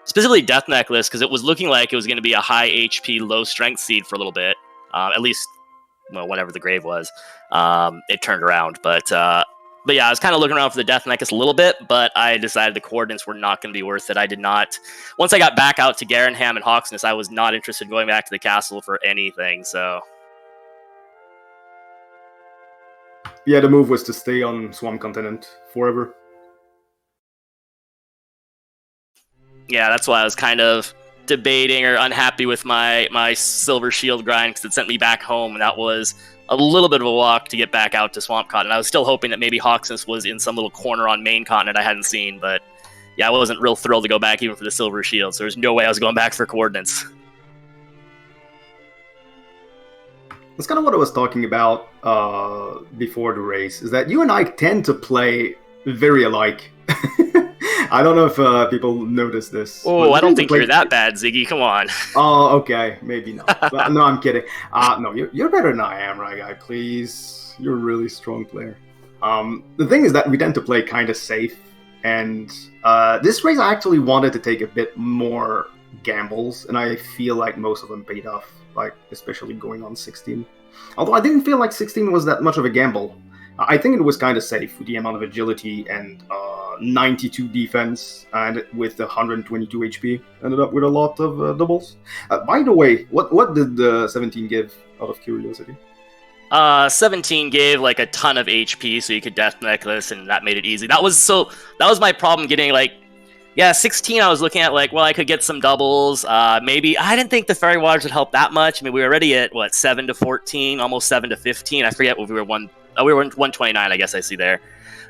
Specifically death necklace, because it was looking like it was going to be a high HP, low strength seed for a little bit. At least, whatever the grave was. It turned around, but yeah, I was kind of looking around for the death necklace a little bit, but I decided the coordinates were not going to be worth it. I did not. Once I got back out to Garenham and Hawksness, I was not interested in going back to the castle for anything, so... Yeah, the move was to stay on Swamp Continent forever. Yeah, that's why I was kind of debating or unhappy with my silver shield grind, because it sent me back home, and that was a little bit of a walk to get back out to Swamp Continent. I was still hoping that maybe Hawksness was in some little corner on main continent I hadn't seen, but yeah, I wasn't real thrilled to go back even for the silver shield, so there's no way I was going back for coordinates. That's kind of what I was talking about before the race, is that you and I tend to play very alike. I don't know if people notice this. Oh, I don't think you're that bad, Ziggy. Come on. Oh, okay, maybe not. No, I'm kidding. No, you're better than I am, right, guy? Please, you're a really strong player. The thing is that we tend to play kind of safe, and this race I actually wanted to take a bit more gambles, and I feel like most of them paid off. Like especially going on 16. Although I didn't feel like 16 was that much of a gamble. I think it was kind of safe with the amount of agility and 92 defense, and with 122 HP. Ended up with a lot of doubles. By the way, what did the 17 give out of curiosity? 17 gave like a ton of HP, so you could death necklace, and that made it easy. That was my problem getting like. Yeah, 16, I was looking at like, well, I could get some doubles. Maybe I didn't think the Fairy Waters would help that much. I mean, we were already at, 7 to 14, almost 7 to 15. I forget what we were we were 129, I guess I see there.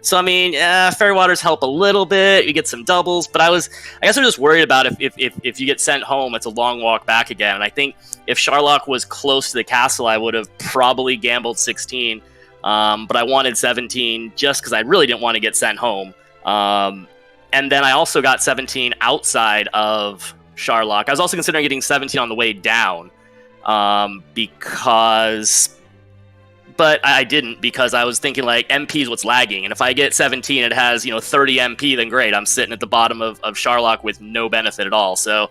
So, I mean, Fairy Waters help a little bit. You get some doubles. But I guess I'm just worried about if you get sent home, it's a long walk back again. And I think if Sharlock was close to the castle, I would have probably gambled 16. But I wanted 17 just because I really didn't want to get sent home. And then I also got 17 outside of Sharlock. I was also considering getting 17 on the way down, but I didn't, because I was thinking like MP is what's lagging, and if I get 17, it has 30 MP, then great. I'm sitting at the bottom of Sharlock with no benefit at all. So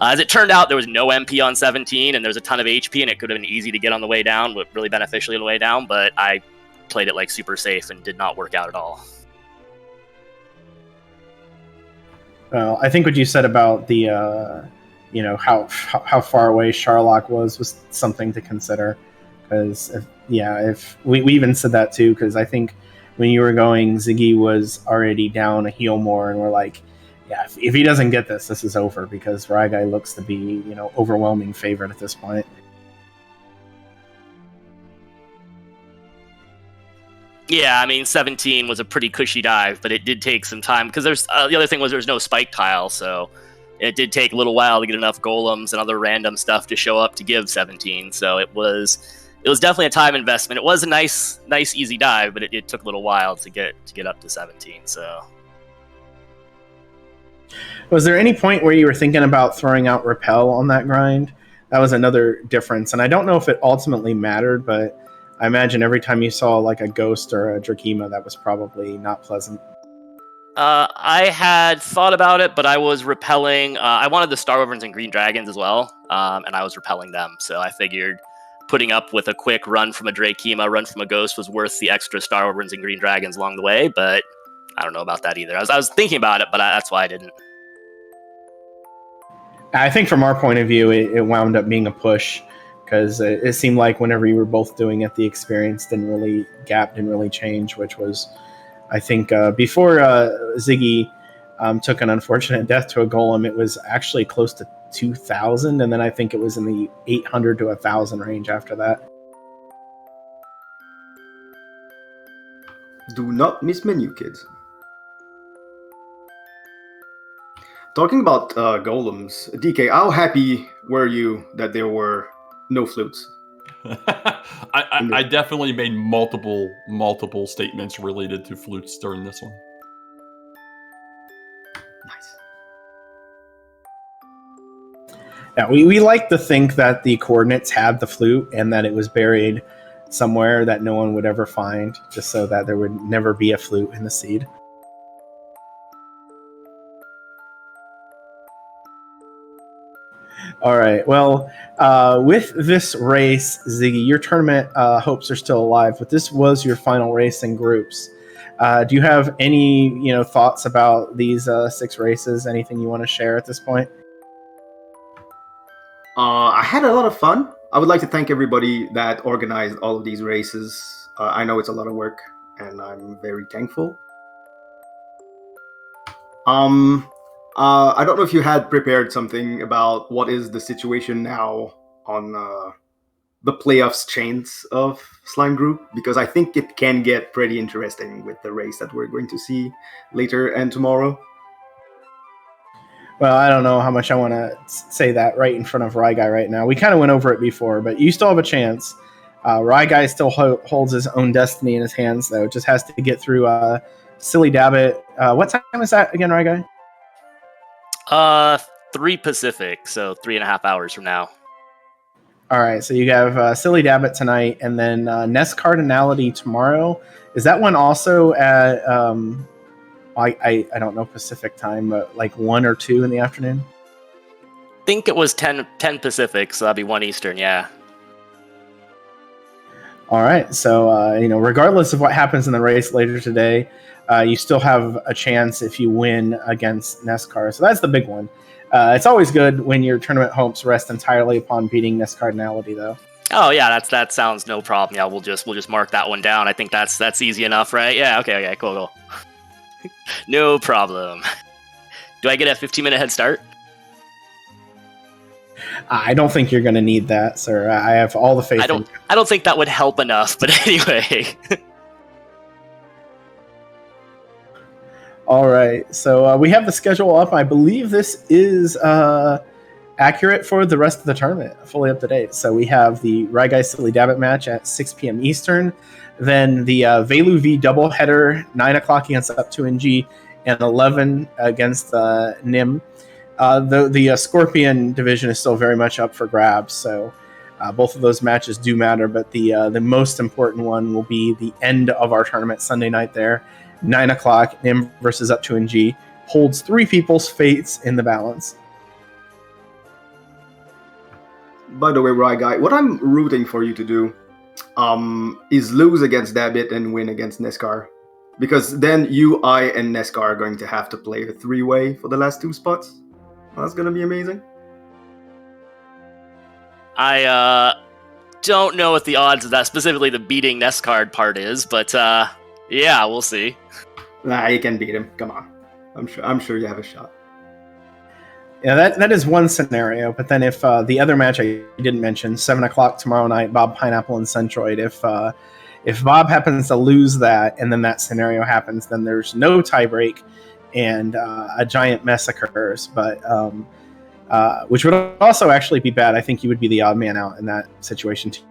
as it turned out, there was no MP on 17, and there was a ton of HP, and it could have been easy to get on the way down, really beneficially on the way down. But I played it like super safe and did not work out at all. Well, I think what you said about the, how far away Sharlock was something to consider. Because, if we even said that too, because I think when you were going, Ziggy was already down a heal more, and we're like, yeah, if he doesn't get this is over, because Ryguy looks to be, overwhelming favorite at this point. Yeah, I mean, 17 was a pretty cushy dive, but it did take some time, because there's the other thing was there's no spike tile, so it did take a little while to get enough golems and other random stuff to show up to give 17. So it was definitely a time investment. It was a nice easy dive, but it took a little while to get up to 17. So was there any point where you were thinking about throwing out repel on that grind? That was another difference, and I don't know if it ultimately mattered, but I imagine every time you saw like a ghost or a Drakima, that was probably not pleasant. I had thought about it, but I was repelling. I wanted the Star Wyverns and Green Dragons as well, and I was repelling them. So I figured putting up with a quick run from a Drakima, run from a ghost was worth the extra Star Wyverns and Green Dragons along the way. But I don't know about that either. I was thinking about it, but that's why I didn't. I think from our point of view, it wound up being a push, because it seemed like whenever you were both doing it, the experience didn't really change, which was, I think, before Ziggy took an unfortunate death to a golem, it was actually close to 2,000, and then I think it was in the 800 to 1,000 range after that. Do not miss menu, kids. Talking about golems, DK, how happy were you that there were no flutes? I definitely made multiple statements related to flutes during this one. Nice. Yeah, we like to think that the coordinates had the flute and that it was buried somewhere that no one would ever find, just so that there would never be a flute in the seed. All right. Well, with this race, Ziggy, your tournament hopes are still alive, but this was your final race in groups. Do you have any, thoughts about these 6 races? Anything you want to share at this point? I had a lot of fun. I would like to thank everybody that organized all of these races. I know it's a lot of work, and I'm very thankful. I don't know if you had prepared something about what is the situation now on the playoffs chains of Slime Group, because I think it can get pretty interesting with the race that we're going to see later and tomorrow. Well, I don't know how much I want to say that right in front of Ryguy right now. We kind of went over it before, but you still have a chance. Ryguy still holds his own destiny in his hands, though. Just has to get through Silly Dabbit. What time is that again, Ryguy? 3 Pacific, so 3.5 hours from now. All right, so you have Silly Dabbit tonight, and then Nest Cardinality tomorrow. Is that one also at I don't know Pacific time, but like 1 or 2 in the afternoon? I think it was 10 Pacific, so that'd be 1 Eastern, yeah. All right, so regardless of what happens in the race later today, you still have a chance if you win against NESCAR. So that's the big one. It's always good when your tournament hopes rest entirely upon beating Nest Cardinality, though. Oh yeah, that sounds no problem. Yeah, we'll just mark that one down. I think that's easy enough, right? Yeah, okay, cool. No problem. Do I get a 15-minute head start? I don't think you're going to need that, sir. I have all the faith. I don't think that would help enough, but anyway. All right, so we have the schedule up. I believe this is accurate for the rest of the tournament, fully up to date. So we have the Ryguy Silly Dabbit match at 6 p.m. Eastern, then the Velu V doubleheader, 9 o'clock against Up2NG, and 11 against Nim. The Scorpion division is still very much up for grabs, so both of those matches do matter, but the most important one will be the end of our tournament Sunday night there. 9 o'clock, Nim versus Up2NG, holds 3 people's fates in the balance. By the way, Ryguy, what I'm rooting for you to do is lose against Dabbit and win against NESCAR. Because then you, I, and NESCAR are going to have to play a 3-way for the last 2 spots. That's going to be amazing. I don't know what the odds of that, specifically the beating NESCAR part is, but yeah, we'll see. Nah, you can beat him. Come on. I'm sure you have a shot. Yeah, that is one scenario. But then if the other match I didn't mention, 7 o'clock tomorrow night, Bob Pineapple and Centroid, if Bob happens to lose that and then that scenario happens, then there's no tiebreak and a giant mess occurs. But which would also actually be bad. I think you would be the odd man out in that situation too.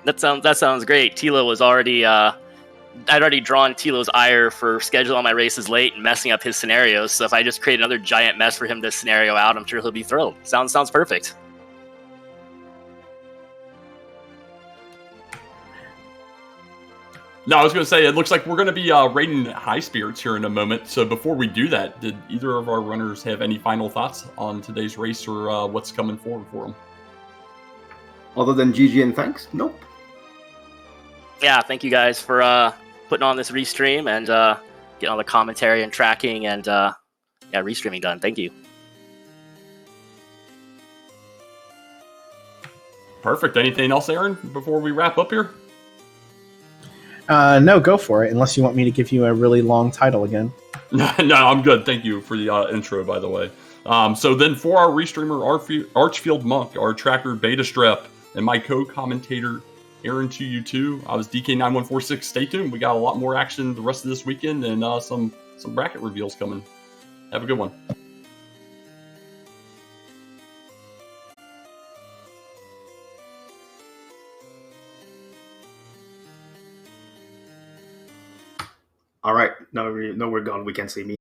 That sounds great. Tilo was already I'd already drawn Tilo's ire for scheduling my races late and messing up his scenarios. So if I just create another giant mess for him to scenario out, I'm sure he'll be thrilled. Sounds perfect. No, I was going to say, it looks like we're going to be rating high spirits here in a moment. So before we do that, did either of our runners have any final thoughts on today's race or what's coming forward for them? Other than GG and thanks? Nope. Yeah, thank you guys for putting on this restream and getting all the commentary and tracking and restreaming done. Thank you. Perfect. Anything else, Aaron, before we wrap up here? No, go for it, unless you want me to give you a really long title again. No, I'm good. Thank you for the intro, by the way. So then for our restreamer, Archfield Monk, our tracker Beta Strep, and my co-commentator, Aaron 2U2, I was DK9146. Stay tuned. We got a lot more action the rest of this weekend and some bracket reveals coming. Have a good one. All right. No, we're gone. We can see me.